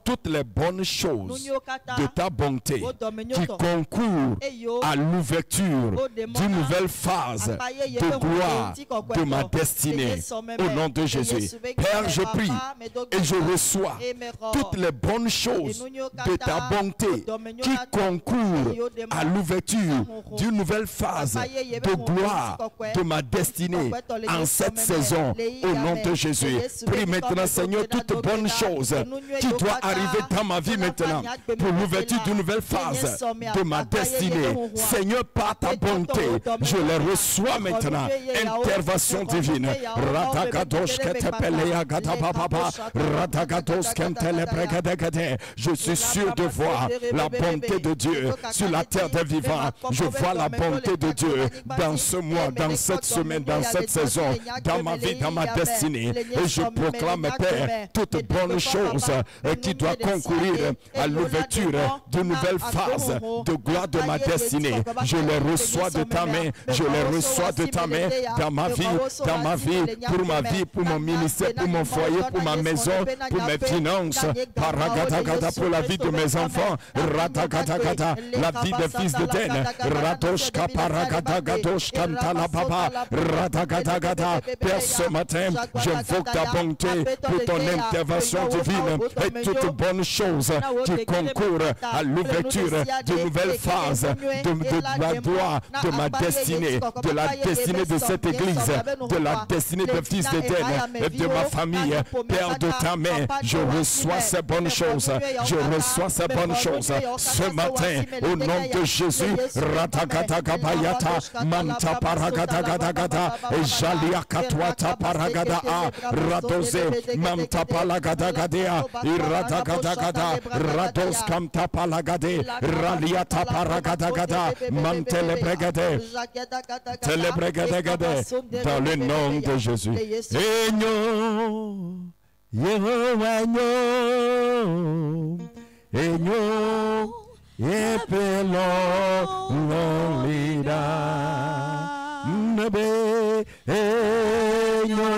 toutes les bonnes choses de ta bonté qui concourent à l'ouverture d'une nouvelle phase de gloire de ma destinée. Au nom de Jésus. Père, je prie et je reçois toutes les bonnes choses de ta bonté qui concourent à l'ouverture d'une nouvelle phase de gloire de ma destinée en cette saison. Au nom de Jésus. Prie maintenant, Seigneur, toutes bonnes choses qui doivent arriver dans ma vie maintenant pour l'ouverture d'une nouvelle phase de ma destinée. Seigneur, par ta bonté, je les reçois maintenant. Intervention divine. Je suis sûr de voir la bonté de Dieu sur la terre des vivants. Je vois la bonté de Dieu dans ce mois, dans cette semaine, dans cette saison, dans ma vie, dans ma destinée. Et je proclame, Père, toutes bonnes choses qui doivent concourir à l'ouverture d'une nouvelle phase de gloire de ma destinée. Je les reçois de ta main. Je les reçois de ta main dans ma vie, pour pour ma vie, pour mon ministère, pour mon foyer, pour ma maison, pour mes finances, Paragadagada, pour la vie de mes enfants, Ratagadagada, la vie des fils d'Éden, Radoshka Paragadagadoshka Ntalababa, Ratagadagada. Père, ce matin, j'invoque ta bonté pour ton intervention divine et toutes bonnes choses qui concourent à l'ouverture de nouvelles phases de la gloire, de ma destinée, de la destinée de cette église, de la destinée des fils d'Éden et de ma famille. Père, de ta main, je reçois ces bonnes choses. Je reçois ces bonnes choses. Ce matin, au nom de Jésus, Ratagadagabayata, Manta Paragadagada, et Jalia Katwata Paragada, Radose, Manta Palagadagadea, Iradagadagada, Rados Kamta Palagade, Raliata Paragadagada, Mantelebregade, Telebregade, dans le nom de Jésus. Enyo, Yehovah, Enyo, Yepelo, Lolida, Nebe, Enyo,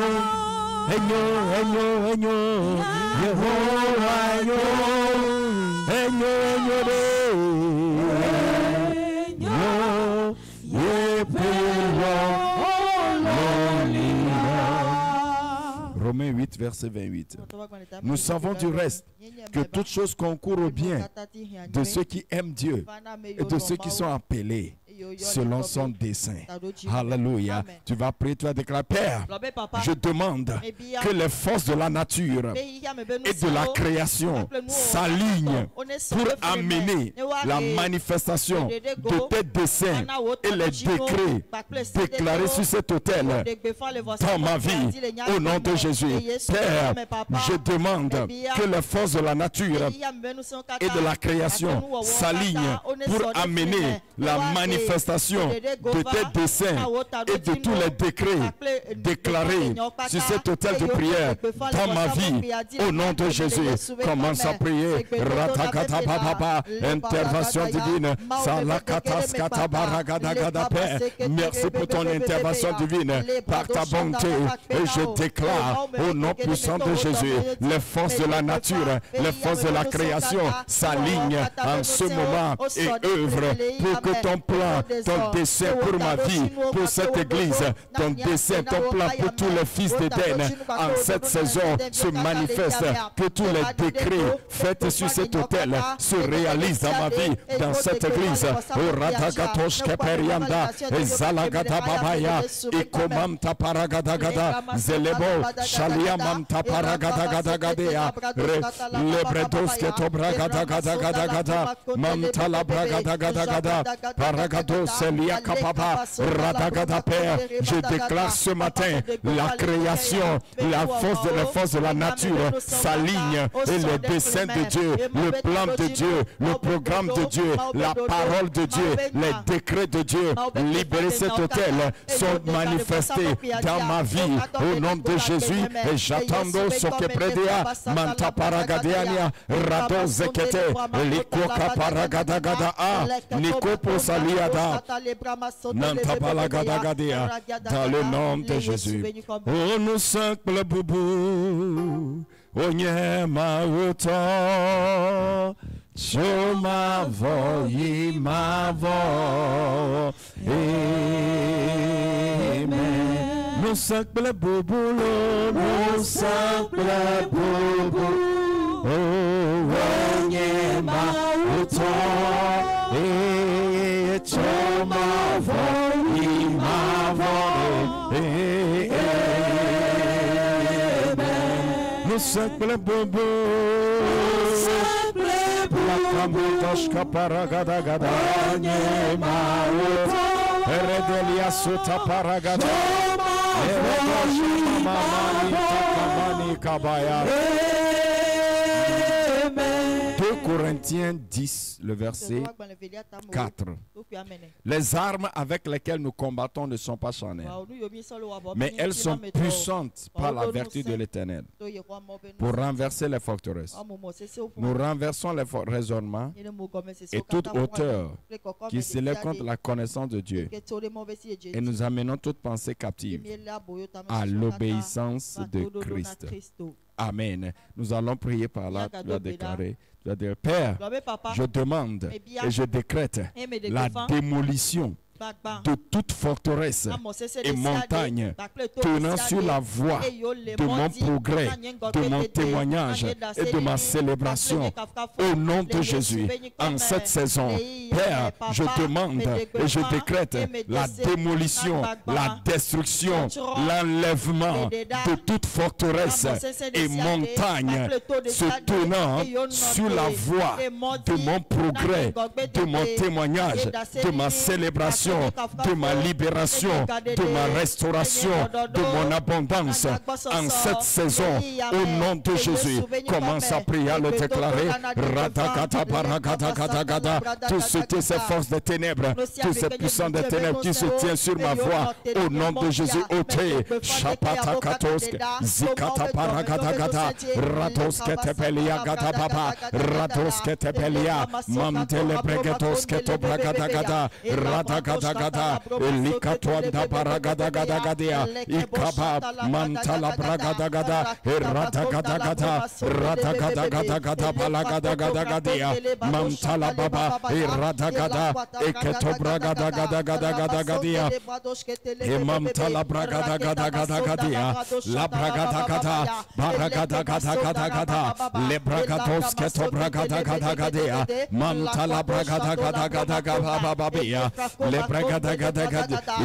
Yehovah, Enyo, Romains 8, verset 28. Nous savons du reste que toutes choses concourent au bien de ceux qui aiment Dieu et de ceux qui sont appelés selon son dessein. Alléluia. Tu vas prier, tu vas déclarer: Père, je demande que les forces de la nature et de la création s'alignent pour amener la manifestation de tes desseins et les décrets déclarés sur cet autel dans ma vie, au nom de Jésus. Père, je demande que les forces de la nature et de la création s'alignent pour amener la manifestation de tes desseins et de tous les décrets déclarés sur cet autel de prière dans ma vie, au nom de Jésus. Commence à prier. Intervention divine. Merci pour ton intervention divine par ta bonté. Et je déclare au nom puissant de Jésus, les forces de la nature, les forces de la création s'alignent en ce moment et œuvrent pour que ton plan, ton dessein pour ma vie, pour cette église, ton dessein, ton plan pour tous les fils d'Éden en cette saison se manifeste, que tous les décrets faits sur cet autel se réalisent dans ma vie, dans cette église. Radagatosh Keperianda, Zalagada Babaya, Ekomamta Paragadagada, Zelebo, Shaliamamta Paragadagadagadea, Lebredos Ketobragadagadagadagada, Mamtala Bragadagada, Paragado Selia Kapapa, Radagada Père. Je déclare ce matin la création, les forces de la nature s'alignent et les desseins de Dieu, le plan de Dieu, le programme de Dieu, la parole de Dieu, les décrets de Dieu, libérer cet autel sont manifestés dans ma vie au nom de Jésus. Et j'attends ce que prédéa Manta Paragadeania, Rado Zekete, Likoka Paragadagada, Nikopo Saliada, Nanta Palagadagadea, dans le nom de Jésus. Oh, nous simple boubou, Onyema Uto, Chomavo, Yimavo, Amen. Nous simple boubou, nous simple boubou, Onyema Uto, Chomavo, Yimavo, Nous simple bobo, la kamutoshka paragadagada, Eredelia suta paragada, Eredoshka mamani takamani kabaya. Corinthiens 10, le verset 4. Les armes avec lesquelles nous combattons ne sont pas charnelles, mais elles sont puissantes par la vertu de l'Éternel pour renverser les forteresses. Nous renversons les raisonnements et toute hauteur qui s'élève contre la connaissance de Dieu, et nous amenons toute pensée captive à l'obéissance de Christ. Amen. Nous allons prier par là. Tu dois déclarer, tu dois dire: Père, je demande et je décrète la démolition de toute forteresse et montagne tenant sur la voie de mon progrès, de mon témoignage et de ma célébration. Au nom de Jésus, en cette saison, Père, je demande et je décrète la démolition, la destruction, l'enlèvement de toute forteresse et montagne se tenant sur la voie de mon progrès, de mon témoignage, de ma célébration, de ma libération, de ma restauration, de mon abondance en cette saison. Au nom de Jésus, commence à prier, à le déclarer. Tout ce qui est ces forces des ténèbres, tous ces puissants des ténèbres qui se tiennent sur ma voie, au nom de Jésus, ôtez. Chapata katosk, zikata paragadagada, ratoske tepelia gadababa, ratoske tepelia, mantele bregetoske tobragadagada, radagada, elikatwanda baragadagadagadea, ikaba, mantala bragadagada, radagada, radagadagadagada balagadagagadea, mantala baba, radagada, eketobragadagadagadagadia, emantala bragadagadagadagadia, la bragadagada, baragadagadagadagada, le bragadoske tobragadagagadea, mantala bragadagadagadagabababia, le bragadagada,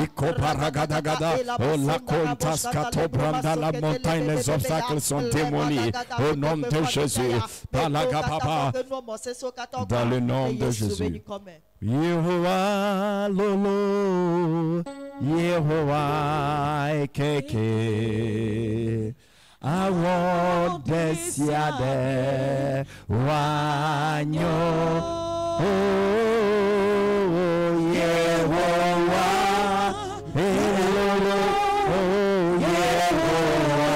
ikoparagada, oh la contascato branda, la montagne, les obstacles sont démolis au nom de Jésus. Palagababa, dans le nom de Jésus. Yehovah lolo, Yehovah keke, awo desiade wanyo, oh Yehovah lolo, oh Yehovah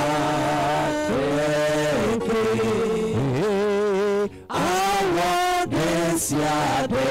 keke, awo desiade.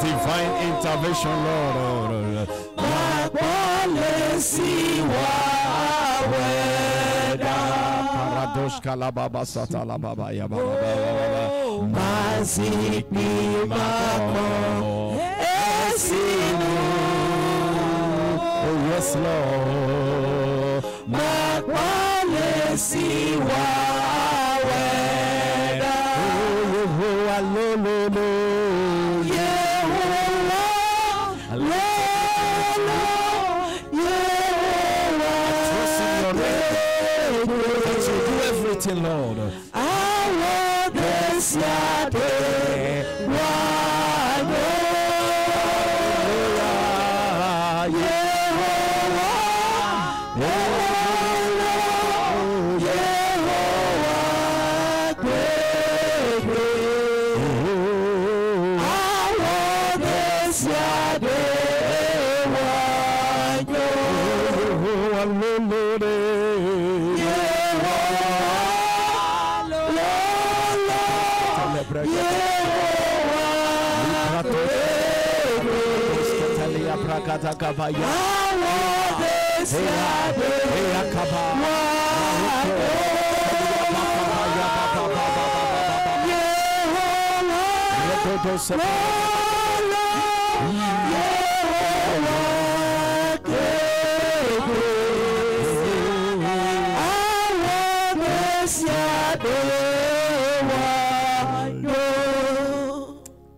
Divine intervention, Lord. Paradoshka la baba sata la baba ya baba baba. Mazik mi mako esinu. Oh yes, Lord. Makwale siwa weda. Oh alolo. Lord, I want this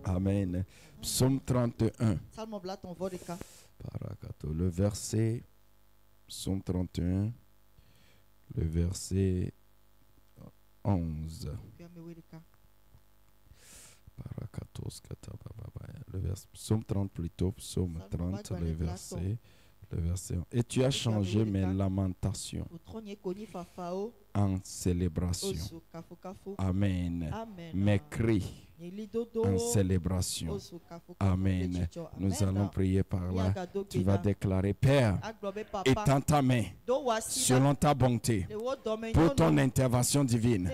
Amen. Psaume 31. Le verset, Psaume 31, le verset 11. Le verset, Psaume 30 plutôt, Psaume 30, le verset 1. Et tu as changé mes lamentations en célébration. Amen. Mes cris en célébration. Amen. Nous allons prier par là. Tu vas déclarer, Père, étends ta main selon ta bonté pour ton intervention divine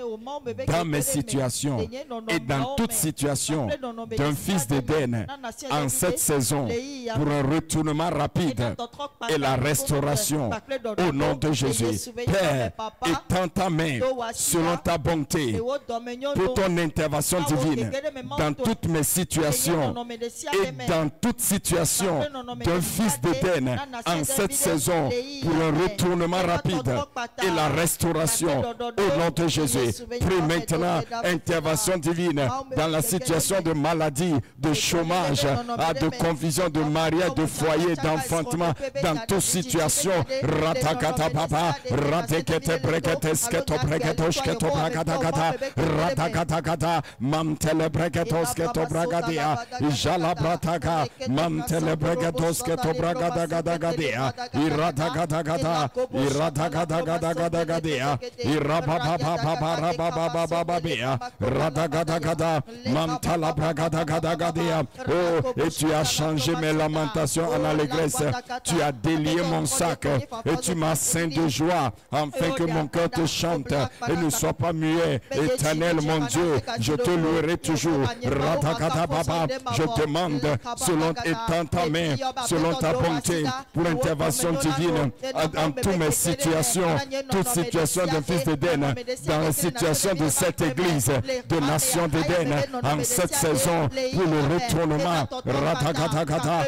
dans mes situations et dans toute situation d'un fils d'Éden en cette saison pour un retournement rapide et la restauration au nom de Jésus. Père, étends ta main selon ta bonté pour ton intervention divine dans toutes mes situations et dans toute situation d'un fils d'Éden en cette saison pour un retournement rapide et la restauration au nom de Jésus. Prie maintenant, intervention divine dans la situation de maladie, de chômage, de confusion, de mariage, de foyer, d'enfantement, dans toute situation. Ratakata papa, ratekete brekete sketo breketo sketo bragadagada, ratakata mamtele breketos keto bragadia, jalabrataka, mamtele breketos keto bragadagadagadea, iratakata, iratakata, irababababababababababia, radagada, mamtala bragadagadagadea. Oh, et tu as changé mes lamentations en allégresse. Tu as délié mon sac et tu m'as ceint de joie, afin que mon cœur te chante et ne soit pas muet. Éternel mon Dieu, je te louerai toujours. Radakata Baba, je demande selon ta main, selon ta bonté, pour intervention divine dans toutes mes situations, toute situation d'un fils d'Éden, dans la situation de cette église, de nation d'Éden, en cette saison, pour le retournement. Ratakata,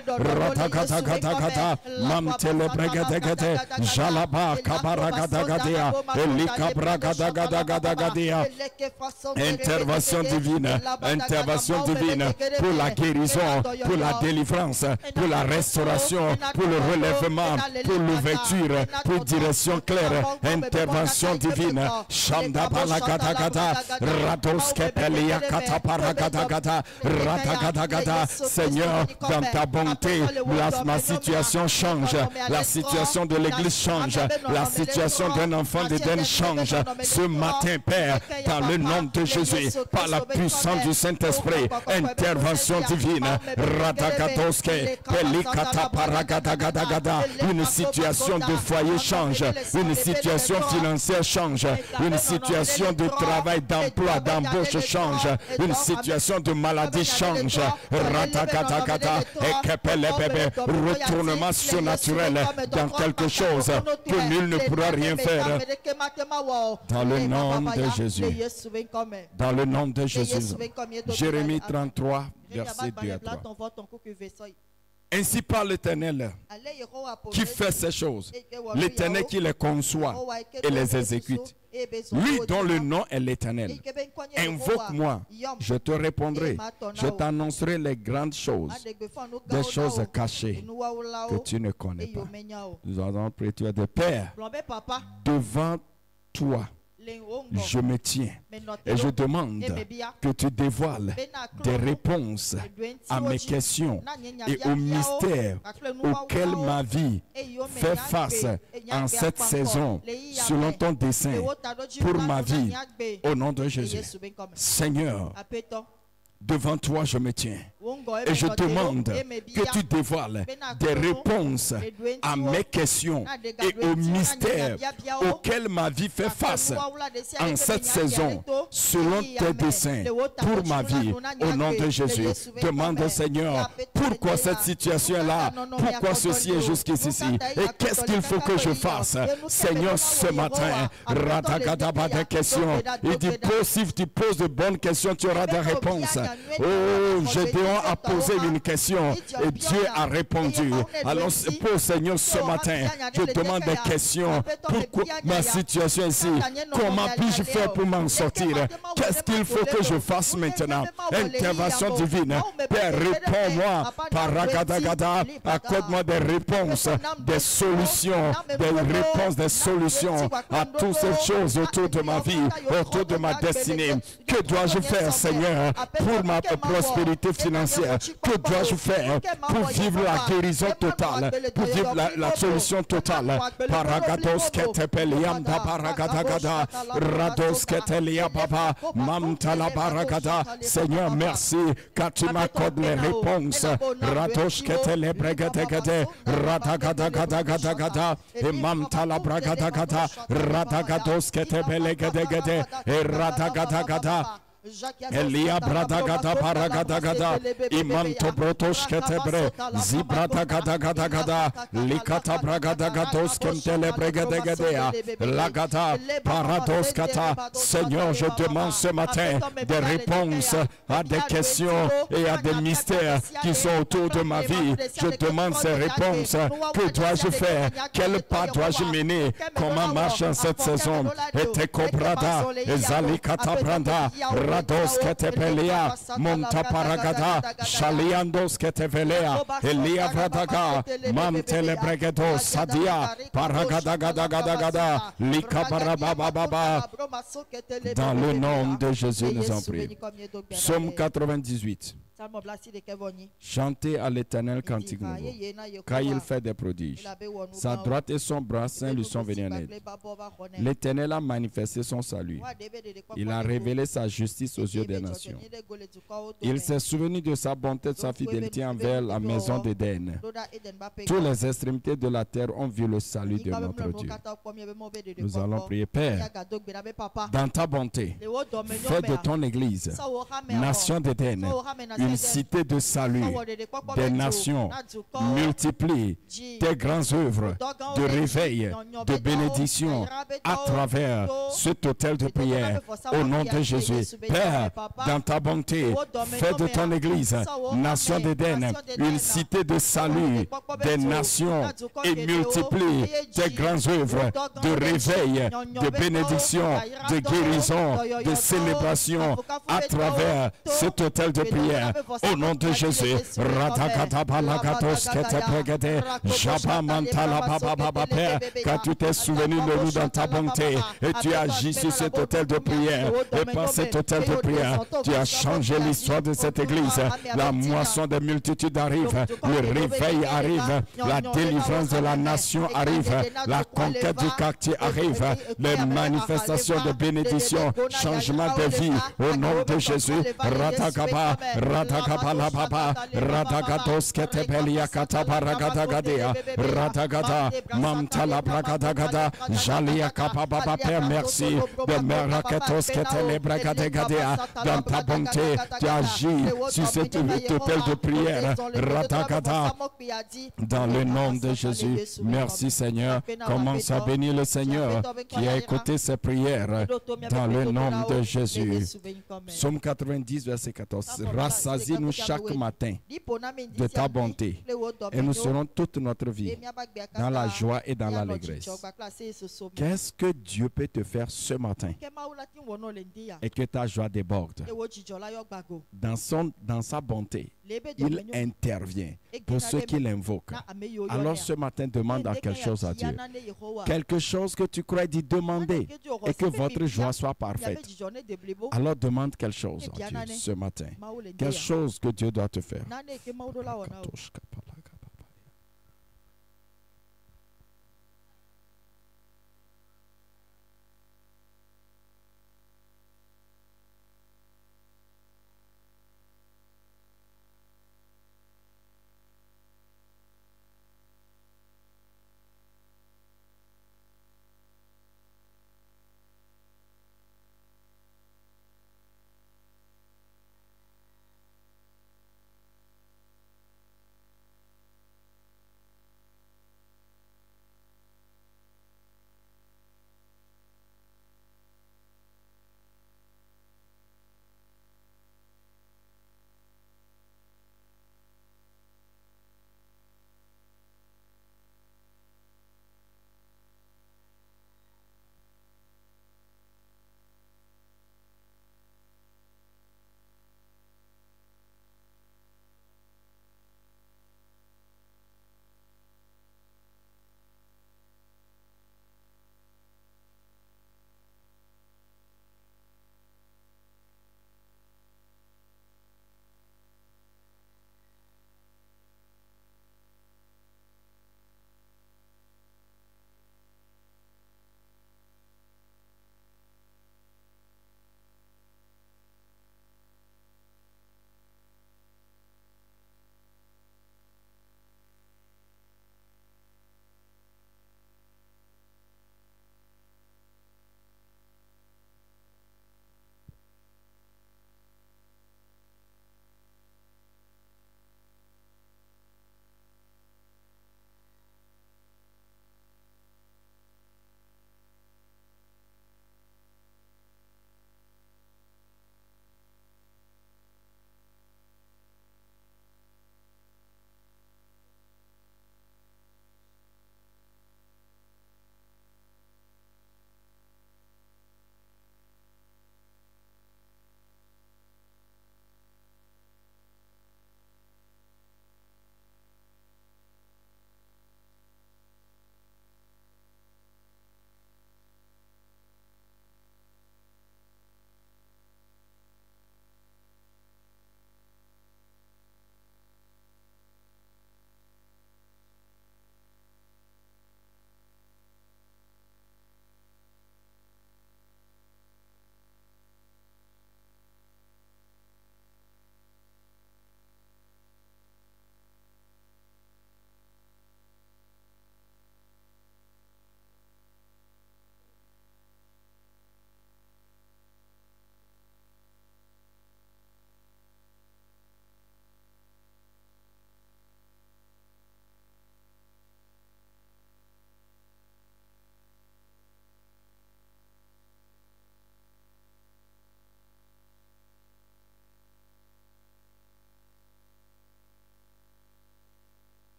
mamtele bregadegade, jalaba kabaragadagadia, elikabragadagadagadagadia. Intervention divine pour la guérison, pour la délivrance, pour la restauration, pour le relèvement, pour l'ouverture, pour direction claire. Intervention divine. Shamda balagadagada, radoske pelia kataparagadagada, radagadagada. Seigneur, dans ta bonté, ma situation change, la situation de l'église change, la situation d'un enfant d'Éden change. Ce matin, Père, dans le nom de Jésus, par la puissance du Saint-Esprit, intervention divine, radagadoske, pelikata paragadagada, une situation de foyer change, une situation financière change, une situation de travail, d'emploi, d'embauche change, une situation de maladie change, radagada, et retournement surnaturel dans quelque chose que nul ne pourra rien faire. Dans le nom de Jésus. Dans le nom de Jésus. Jérémie 33, verset 2 à 3. Ainsi parle l'Éternel qui fait ces choses, l'Éternel qui les conçoit et les exécute. Lui dont le nom est l'Éternel. Invoque-moi, je te répondrai. Je t'annoncerai les grandes choses, des choses cachées que tu ne connais pas. Nous allons prier, tu es de Père, devant toi. Je me tiens et je demande que tu dévoiles des réponses à mes questions et aux mystères auxquels ma vie fait face en cette saison selon ton dessein pour ma vie au nom de Jésus. Seigneur, devant toi je me tiens. Et je demande que tu dévoiles des réponses à mes questions et aux mystères auxquels ma vie fait face en cette saison, selon tes desseins pour ma vie. Au nom de Jésus, demande au Seigneur, pourquoi cette situation est là? Pourquoi ceci est jusqu'ici? Et qu'est-ce qu'il faut que je fasse? Seigneur, ce matin, Radagada des questions. Il dit, si tu poses de bonnes questions, tu auras des réponses. Oh, Gédéon a posé une question et Dieu a répondu. Alors pour Seigneur ce matin, je demande des questions. Pourquoi ma situation ici? Comment puis-je faire pour m'en sortir? Qu'est-ce qu'il faut que je fasse maintenant? Intervention divine. Père, réponds-moi. Paragadagada, accorde-moi des réponses, des solutions, des solutions à toutes ces choses autour de ma vie, autour de ma destinée. Que dois-je faire, Seigneur, pour ma prospérité financière? Que dois-je faire pour vivre la guérison totale, pour vivre la solution totale? Paragados ketepelianda paragadagada, rados ketelia baba, mamtala baragada. Seigneur, merci car tu m'accordes les réponses. Rados ketele bregadegade, radagadagadagada, et mamtala bragadagada, radagados ketebelegedegede, et radagadagada. Elia bradagada paragadagada imanto brotos ketebre zibradagada likata bragadagados kentele bregadegedea lagata parados kata. Seigneur, je demande ce matin des réponses à des questions et à des mystères qui sont autour de ma vie. Je demande ces réponses. Que dois-je faire? Quel pas dois-je mener? Comment marche en cette saison? Et te cobrada ezalikata branda Rados ketepelia, monta paragada, shaliandos ketevelea, elia vradaga, mantele bregedo, sadia, paragadagadagada, likabarabababa. Dans le nom de Jésus, nous en prions. Psaume 98. Chantez à l'Éternel cantique nouveau, car il fait des prodiges. Sa droite et son bras saint lui sont venus en aide. L'Éternel a manifesté son salut. Il a révélé sa justice aux yeux des nations. Il s'est souvenu de sa bonté et de sa fidélité envers la maison d'Éden. Toutes les extrémités de la terre ont vu le salut de notre Dieu. Nous allons prier. Père, dans ta bonté, fais de ton Église, nation d'Éden, une cité de salut des nations, multiplie tes grandes œuvres de réveil, de bénédiction à travers cet autel de prière au nom de Jésus. Père, dans ta bonté, fais de ton Église, nation d'Éden, une cité de salut des nations et multiplie tes grandes œuvres de réveil, de bénédiction, de guérison, de célébration à travers cet autel de prière. Au nom de Jésus, Père, car tu t'es souvenu de nous dans ta bonté et tu as agi sur cet autel de prière. Et par cet autel de prière, tu as changé l'histoire de cette église. La moisson des multitudes arrive, le réveil arrive, la délivrance de la nation arrive, la conquête du quartier arrive, les manifestations de bénédiction, changement de vie. Au nom de Jésus, Radagaba, Radagaba, Radagados ketebelia katabaragadagadea, Radagada, Mamtala bragadagada, Jalia kapababa. Père, merci de Meraketos ketelebragadegedea. Dans ta bonté, tu agis sur cet autel de prière. Radagada, dans le nom de Jésus. Merci Seigneur. Commence à bénir le Seigneur qui a écouté ces prières dans le nom de Jésus. Psaume 90, verset 14. Rassasie-nous chaque matin de ta bonté et nous serons toute notre vie dans la joie et dans l'allégresse. Qu'est-ce que Dieu peut te faire ce matin et que ta joie déborde? Dans sa bonté, il intervient pour ceux qui l'invoquent. Alors ce matin, demande à quelque chose à Dieu. Quelque chose que tu crois d'y demander et que votre joie soit parfaite. Alors demande quelque chose à Dieu ce matin. Quelque chose que Dieu doit te faire.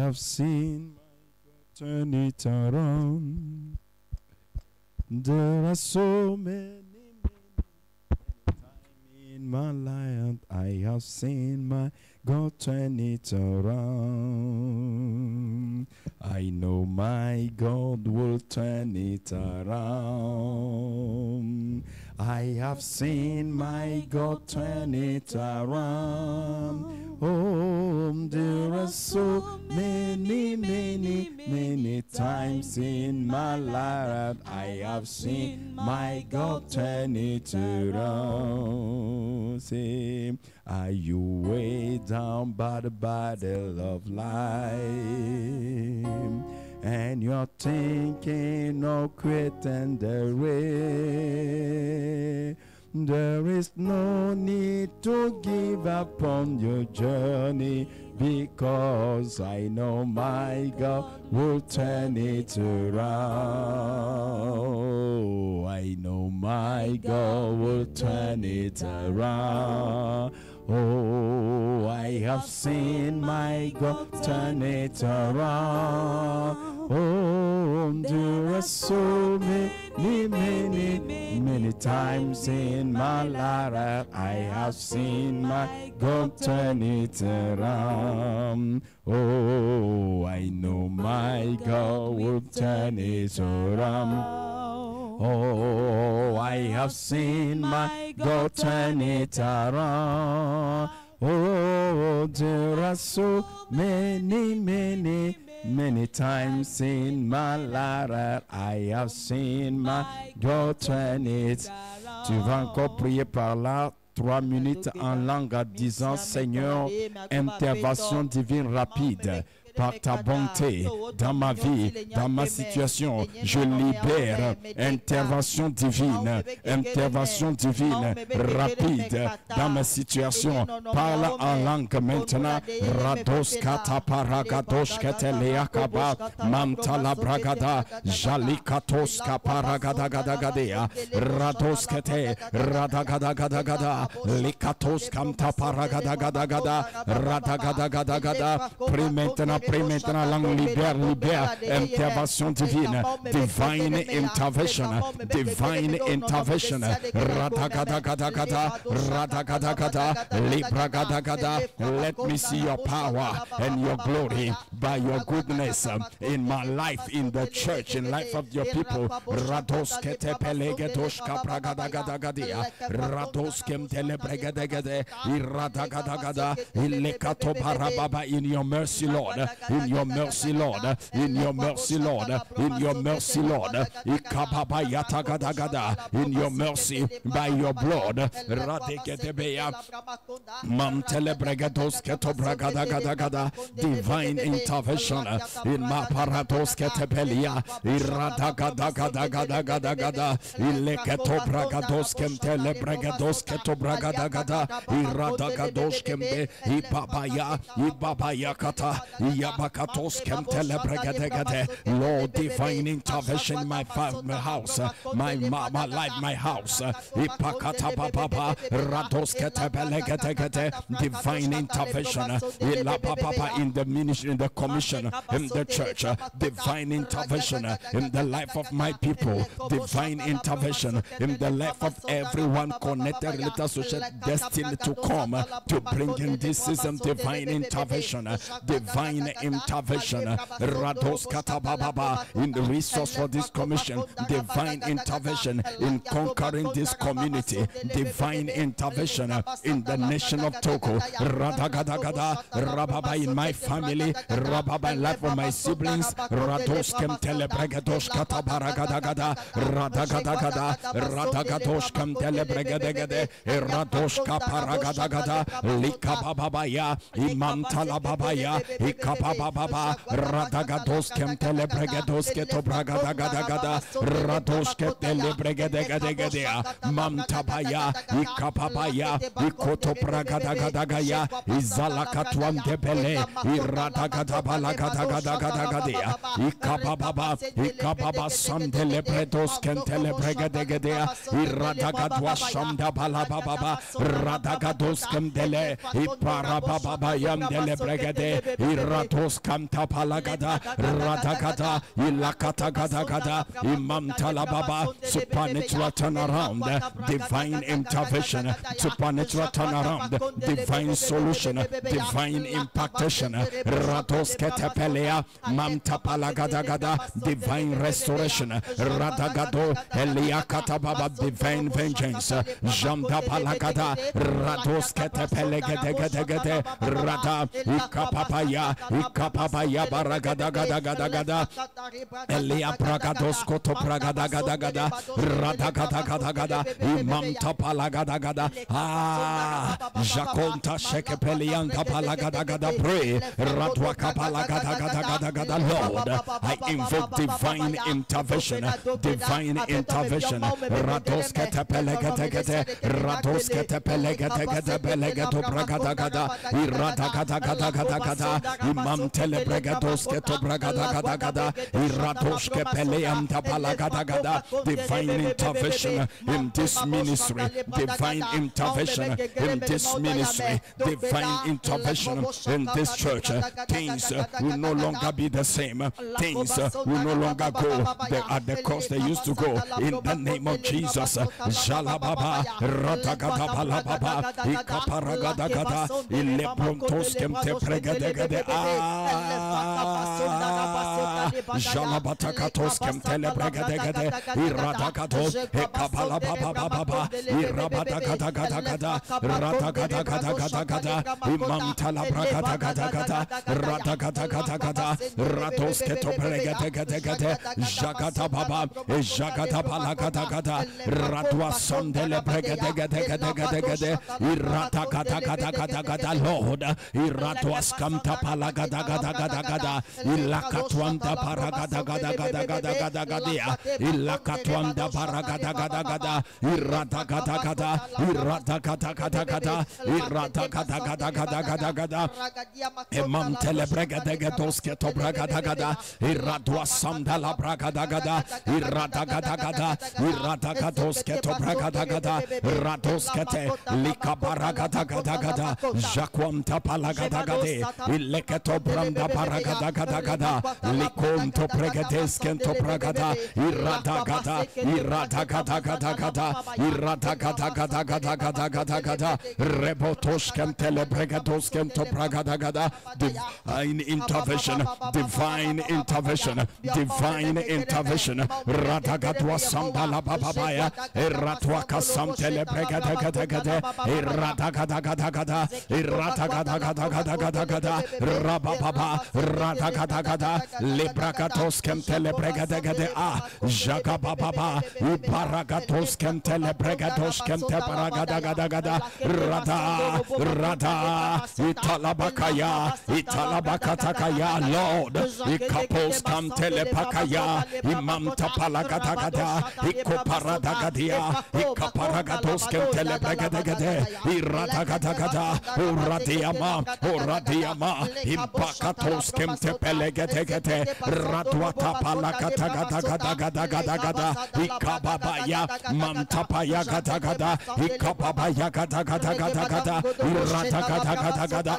have seen my God turn it around. There are so many times in my life I have seen my God turn it around. I know my God will turn it around. I have seen my God turn it around. Oh, there are so many times in my life I have seen my God turn it around. Say, are you way down by the battle of life, and you're thinking of quitting the race? There is no need to give up on your journey, because I know my God will turn it around. I know my God will turn it around. Oh, I have seen my God turn it around. Oh, there are so many times in my life I have seen my God turn it around. Oh, I know my God will turn it around. Oh, I have seen my God turn it around. Oh, there are so many times in my life I have seen my God turn it. Tu vas encore prier par là 3 minutes en langue en disant: Seigneur, intervention divine rapide. Par ta bonté dans ma vie, dans ma situation, je libère intervention divine rapide dans ma situation. Parle en langue maintenant. Rados kata paragados keteleakaba mantala bragada jalikatos kaparagada gadea rados kete radagada gada likatos kamta paragada gada radagada gada. Prie maintenant. Prie maintenant, langue libère, intervention divine, divine intervention, radagada, libragadagada. Let me see your power and your glory by your goodness in my life, in the church, in life of your people. Rados kete pelegedosh kapragadagadagadea, rados kem telebregadegade, iradagada, ilekato parababa. In your mercy, Lord. In your mercy, Lord. In your mercy, Lord. In your mercy, Lord. Ikababa yatagadagada. In your mercy, by your blood. Radegedebeya. Mamtelebregados ketobragadagada. Divine intervention in my parados ketebelia. Iradagadagadagada. Ileketobragados kemtelebregados ketobragadagada. Iradagados kemde. Ibabaya kata. Lord, divine intervention in my house, my life, my house. Divine intervention in the ministry, in the commission, in the church. Divine intervention in the life of my people. Divine intervention in the life of everyone connected, related, associated, destined to come to bring in this season. Divine intervention. Divine intervention, Rados Katababa, in the resource for this commission, divine intervention in conquering this community, divine intervention in the nation of Togo, Radagadagada, Rababa in my family, Rababa in life of my siblings, Rados Kemtelebregadosh Katabaragada, Radagadagada, Radagadosh Kemtelebregadegade, Radosh Kaparagada, Likababaya, Imam Talababaya, Ikababa, Radagados Kemtelebregados Ketobragadagada, Rados Ketelebregadegada, Mamtabaya, Ikababaya, Ikotobragadagaya, Izalakatuan Debele, Iradagadabalagadagadagada, Ikababa Sandelebredos Kentelebregadegada, Iradagadwa Shamdabalababa, Radagados Kemdele, Iparababa Yamdelebregade, Ratos Kanta Palagada, Radagada, Ilakata Gada, Imam Talababa, supernatural turnaround, divine intervention, supernatural turnaround, divine solution, divine impactation, Ratos Ketepelea, Mamta Palagada, divine restoration, Radagado, Eliakata Baba, divine vengeance, Jamda Palagada, Ratos Ketepele, Rada, Ikapapaya, Baragada, Elia Pragados Koto Pragada, Radagada, Imam Tapalagada, Jaconta Shekepelianta Palagada, pray, Radwaka Palagada, Lord, I invoke divine intervention, Rados Ketepele, Rados Ketepele, Bragada, Iradagada, Imam Telebregados Bragada, Iradoshke Peleanta Palagada, divine intervention in this ministry, divine intervention in this ministry, divine intervention in this church. Things will no longer be the same. Things will no longer go at the course they used to go. In the name of Jesus, Jalababa, Radagada Balababa, Ikaparagada, Ilebrontos Kemte Pregadegade, Jalabatacatos Kemtele Pregadegade, Iradagato, Ekabalababa, Irabadagada, Radagada, Imam Talabragada, Radagada, Ratos Keto Pregadegade, Jagata Baba, Jagata Balagada, Radwa Sondele Pregadegade, Iradagada, Lord, Iradwas Kamta Palagada, Ilakatwanda Paragada, Ilakatwanda Paragada, Iradagada, Imam Telebregadegados Keto Bragada, Iradwas Sandala Bragada, Iradagados Keto Bragada, Rados Kete, Likabaragada, Jaquanta Palagada, Ileketo Branda Paragada, Likonto Pregades Kento Bragada, Iradagada, Rebotosh Kentele Bregados Kento Bragada, divine intervention, Radagadwa Sambala Babaya, Eratwaka Samtele Bregadagada, Iratagada, Rababa, Radagada, Lebragatos Kentele Bregadagade, Jagababa, Ibaragatos Kentele Bregados Kente Paragadagada, Rada, Italabakatakaya, Lord, Ikapos Kantele Pakaya, Imam Tapalagadagada, Ikoparadagadia, Ikaparagatos Kentele Bregadagade, Iradagada, Uradiama, Impakatos Kemte Pelegate, Radwata Palakatagada, Ikababaya, Mantapaya Gada, Ikababaya Gada, Iradagada,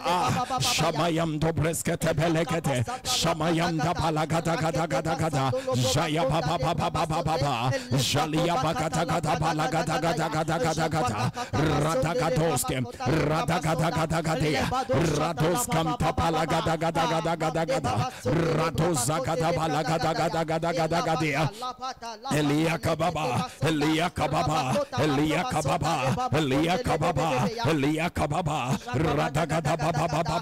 Shamayam Dobreskete Belegate, Shamayam Balagada, Jaya Baba, Jalia Bagada Balagada, Radagadoskem, Radagada, Radoskam Tapalagada, Radozagada Balagada, Eliakababa, Radagada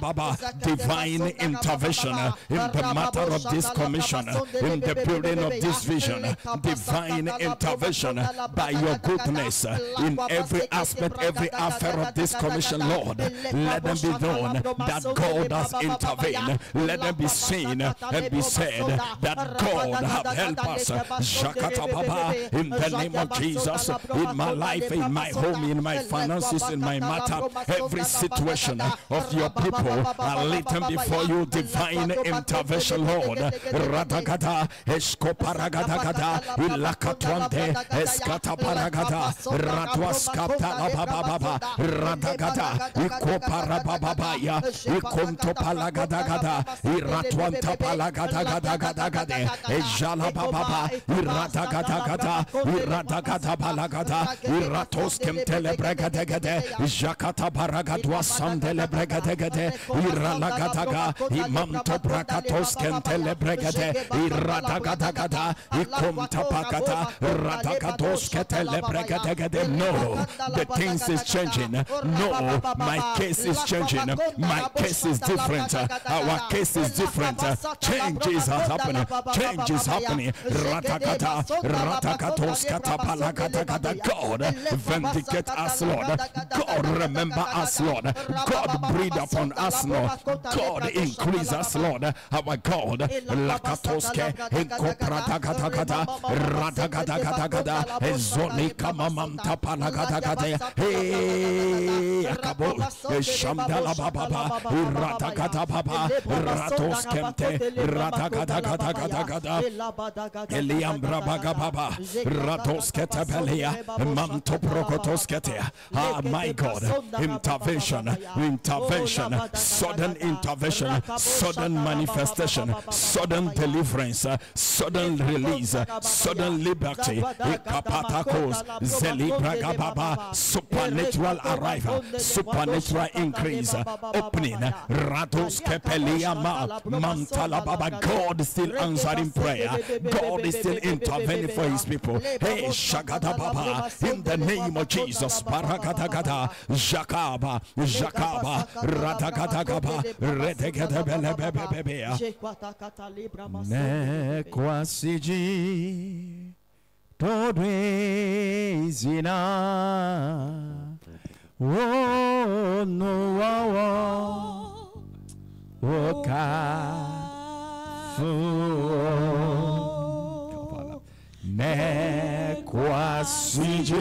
Baba, divine intervention in the matter of this commission, in the building of this vision, divine intervention by your goodness in every aspect, every affair of this commission, Lord. Let them be known that God has intervened. Let them be seen and be said that God have helped us. Shakata Baba, in the name of Jesus, in my life, in my home, in my finances, in my matter, every situation of your people, I lay them before you, divine intervention, Lord. Radagada, Escoparagada, Ilakatwante, Escataparagada, Radwaskata Baba, Radagada, Ikoparababaya, Ikontopalagadagada, Iratwanta Palagadagada, Ejala Baba, Iradagada, Iradagada Balagada, Iratoskem Telebregadegade, Jakata Baragadwa Sandelebregadegade, Iralagadaga, Imamto Brakatoskem Telebregade, Iradagada, Ikomtapakata, Radagadoske Telebregadegade. No, the things is changing. No, my case is changing. My case is different. Our case is different. Changes are happening. Change is happening. Ratakata, Ratakatoskata Palakata. God, vindicate us, Lord. God, remember us, Lord. God, breathe upon us, Lord. God, increase us, Lord. Our God, Lakatoske, Enkopratakata, Ratakata, Ezonika Mamanta Palakata, Hey, Akabo, Shamdala Baba, Ratakata Baba, Ratoskemte, Ratakata, Eliambra Bagababa, Ratosketa Belia, Manto Prokotoskete. Ah, my God, intervention, sudden intervention, sudden manifestation, sudden deliverance, sudden release, sudden liberty. Ikapatakos, Zelibra Baba, supernatural arrival, supernatural increase, opening. Ratos Kepelia Mantala Baba. God is still answering prayer. God is still intervening for his people. Hey, Shagada Baba, in the name of Jesus. Baragadagada, Jakaba, Radagada, Redegada Belebebebea. Nequasiji, Todwezina. Oh, no, ne quasiji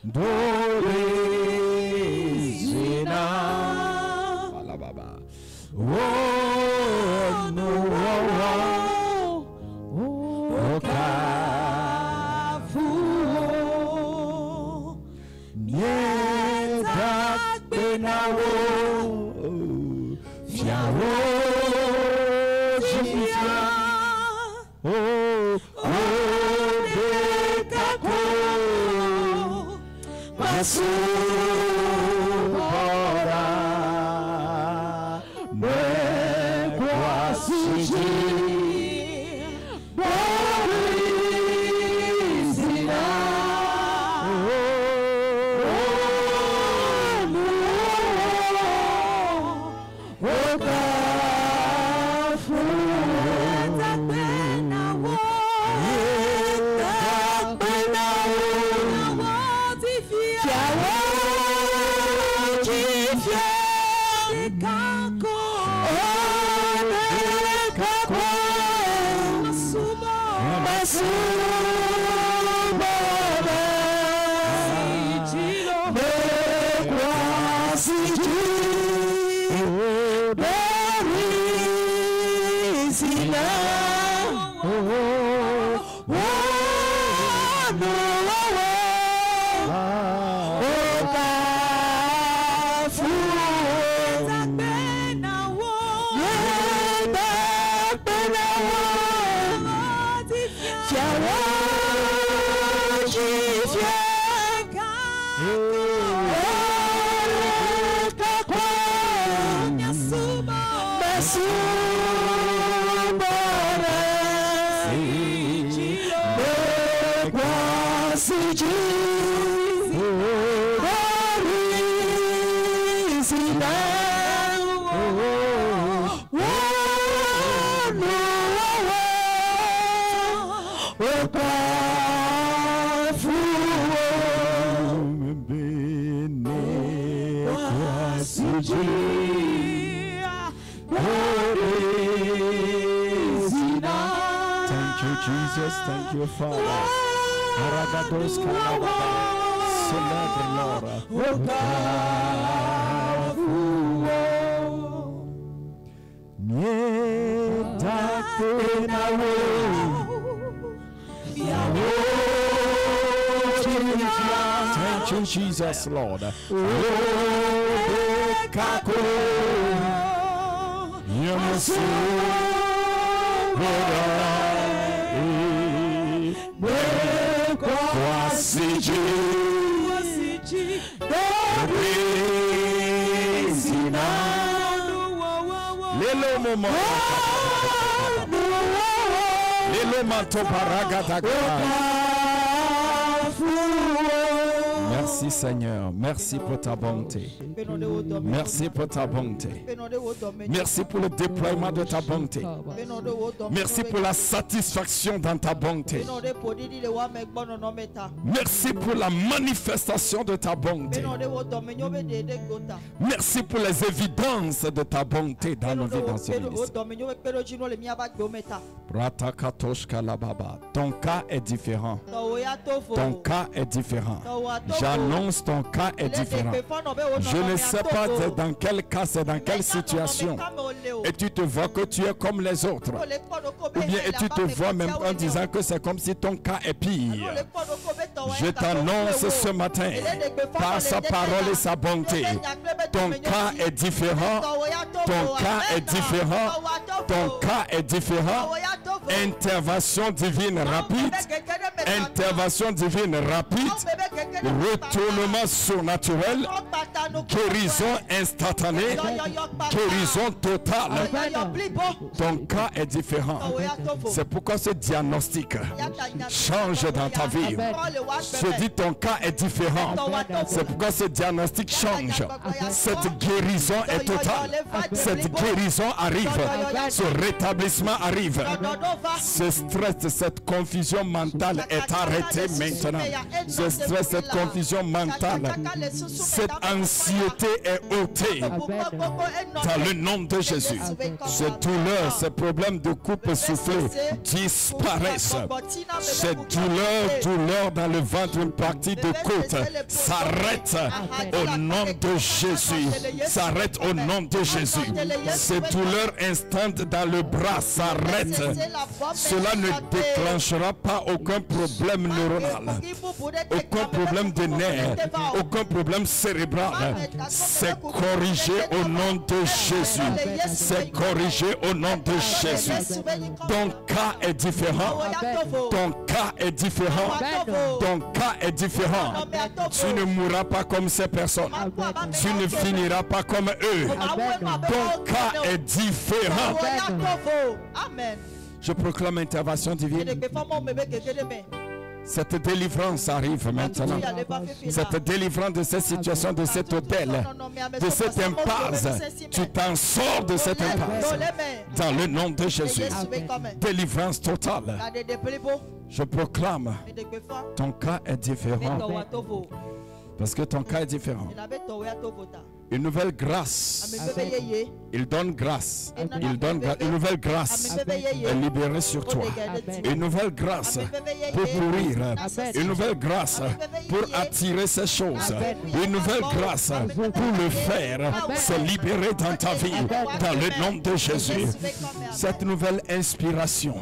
dorezina oh no okafu nieta benawo fiawo oh, Dekako, Masubora, Mekwasiji, Borizina, Thank you, Jesus. Thank you, Father. Aragados Kalababa. Célèbre Lord. Thank you, Jesus, Lord. Merci Seigneur, merci pour ta bonté. Merci pour ta bonté. Merci pour le déploiement de ta bonté. Merci pour la satisfaction dans ta bonté. Merci pour la manifestation de ta bonté. Merci pour les évidences de ta bonté dans nos vies dans ce ministère. Ton cas est différent. Ton cas est différent. J'annonce ton cas est différent. Je ne sais pas dans quel cas, c'est dans quelle situation. Et tu te vois que tu es comme les autres. Ou bien et tu te vois même en disant que c'est comme si ton cas est pire. Je t'annonce ce matin, par sa parole et sa bonté, ton cas est différent. Ton cas est différent. Ton cas est différent. Intervention divine rapide. Intervention divine rapide. Retournement surnaturel. Guérison instantanée. Guérison totale. Ton cas est différent. C'est pourquoi ce diagnostic change dans ta vie. Je dis ton cas est différent. C'est pourquoi ce diagnostic change. Cette guérison est totale. Cette guérison arrive. Ce rétablissement arrive. Ce stress, cette confusion mentale est arrêtée maintenant. Ce stress, cette confusion mentale, cette anxiété est ôtée dans le nom de Jésus. Ces douleurs, ces problèmes de coupe soufflée disparaissent. Ces douleurs dans le ventre, une partie de côte s'arrête au nom de Jésus. S'arrête au nom de Jésus. Ces douleurs instantes dans le bras s'arrêtent. Cela ne déclenchera pas aucun problème neuronal, aucun problème de nerfs, aucun problème cérébral. C'est corrigé au nom de Jésus. C'est corrigé au nom de Jésus. Ton cas est différent. Ton cas est différent. Ton cas est différent. Tu ne mourras pas comme ces personnes. Tu ne finiras pas comme eux. Ton cas est différent. Amen. Je proclame intervention divine. Cette délivrance arrive maintenant. Cette délivrance de cette situation, de cet hôtel, de cette impasse. Tu t'en sors de cette impasse. Dans le nom de Jésus. Délivrance totale. Je proclame, ton cas est différent. Parce que ton cas est différent. Une nouvelle grâce. Il donne grâce. Il donne une nouvelle grâce est libérée sur toi. Une nouvelle grâce pour courir. Une nouvelle grâce pour attirer ces choses. Une nouvelle grâce pour le faire. C'est libéré dans ta vie. Dans le nom de Jésus. Cette nouvelle inspiration,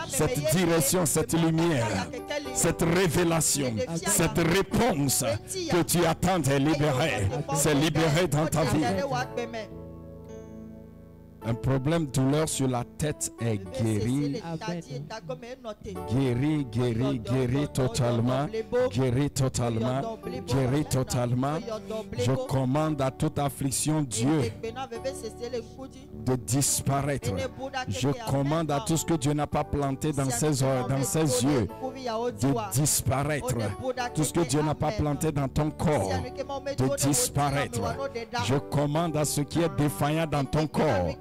cette direction, cette lumière, cette révélation, cette réponse que tu attends est libérée. C'est libéré dans ta vie. Un problème de douleur sur la tête est guéri. Guéri, guéri, guéri totalement. Guéri totalement. Guéri totalement. Je commande à toute affliction, Dieu, de disparaître. Je commande à tout ce que Dieu n'a pas planté dans ses yeux de disparaître. Tout ce que Dieu n'a pas planté dans ton corps de disparaître. Je commande à ce qui est défaillant dans ton corps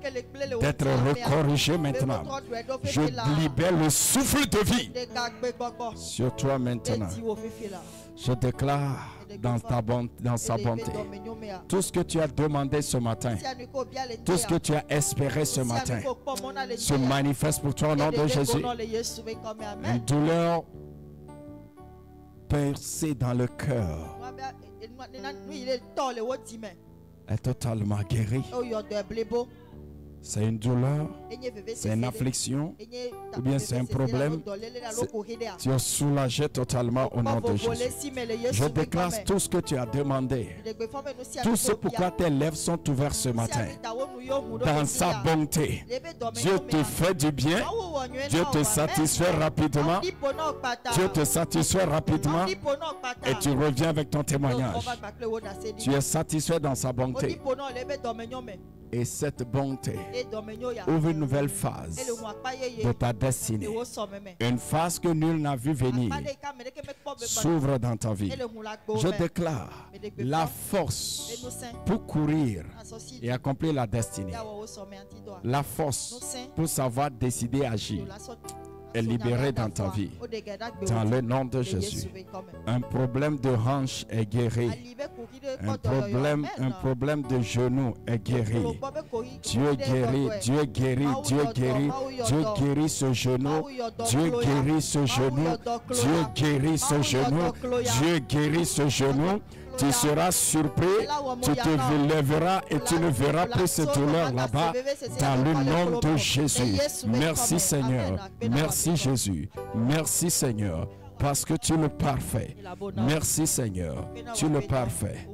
d'être recorrigé maintenant. Je libère le souffle de vie sur toi maintenant. Je déclare dans sa bonté. Tout ce que tu as demandé ce matin, tout ce que tu as espéré ce matin, se manifeste pour toi au nom de Jésus. Une douleur percée dans le cœur est totalement guérie. C'est une douleur, c'est une affliction, ou bien c'est un problème. Tu es soulagé totalement au nom de Jésus. Je déclare tout ce que tu as demandé. Tout ce pourquoi tes lèvres sont ouvertes ce matin. Dans sa bonté, Dieu te fait du bien. Dieu te satisfait rapidement. Dieu te satisfait rapidement. Et tu reviens avec ton témoignage. Tu es satisfait dans sa bonté. Et cette bonté ouvre une nouvelle phase de ta destinée. Une phase que nul n'a vu venir s'ouvre dans ta vie. Je déclare la force pour courir et accomplir la destinée. La force pour savoir décider et agir est libérée dans ta vie. Dans le nom de Jésus. Un problème de hanche est guéri. Un problème de genou est guéri. Dieu guérit, Dieu guérit, Dieu guérit, Dieu guérit ce genou, Dieu guérit ce genou, Dieu guérit ce genou, Dieu guérit ce genou. Tu seras surpris, tu te lèveras et tu ne verras plus cette douleur là-bas dans le nom de Jésus. Merci Seigneur, merci Jésus, merci Seigneur. Parce que tu es le parfait. Merci Seigneur. Tu es le parfait.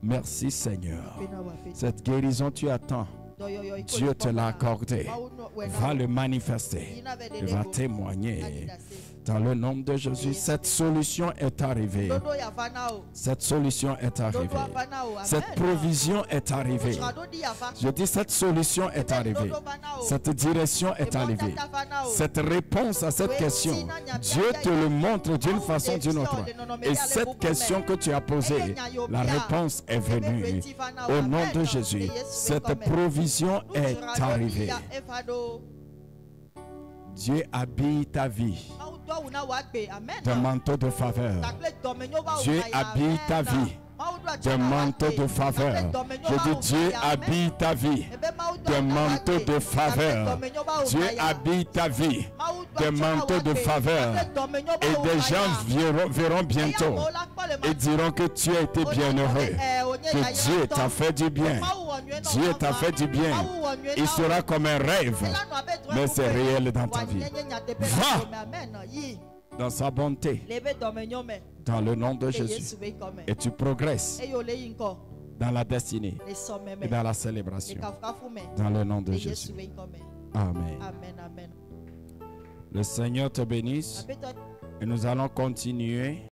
Merci Seigneur. Cette guérison tu attends. Dieu te l'a accordé. Va le manifester. Il va témoigner. Dans le nom de Jésus, cette solution est arrivée. Cette solution est arrivée. Cette provision est arrivée. Je dis cette solution est arrivée. Cette direction est arrivée. Cette réponse à cette question, Dieu te le montre d'une façon ou d'une autre. Et cette question que tu as posée, la réponse est venue. Au nom de Jésus, cette provision est arrivée. Dieu habille ta vie d'un manteau de faveur. Dieu habille ta vie d'un manteau de faveur. Je dis Dieu habille ta vie d'un manteau de faveur. Dieu habille ta vie d'un manteau de faveur. Et des gens verront bientôt et diront que tu as été bienheureux, que Dieu t'a fait du bien. Dieu t'a fait du bien. Il sera comme un rêve, mais c'est réel dans ta vie. Va dans sa bonté, dans le nom de Jésus, et tu progresses dans la destinée et dans la célébration, dans le nom de Jésus. Amen. Le Seigneur te bénisse et nous allons continuer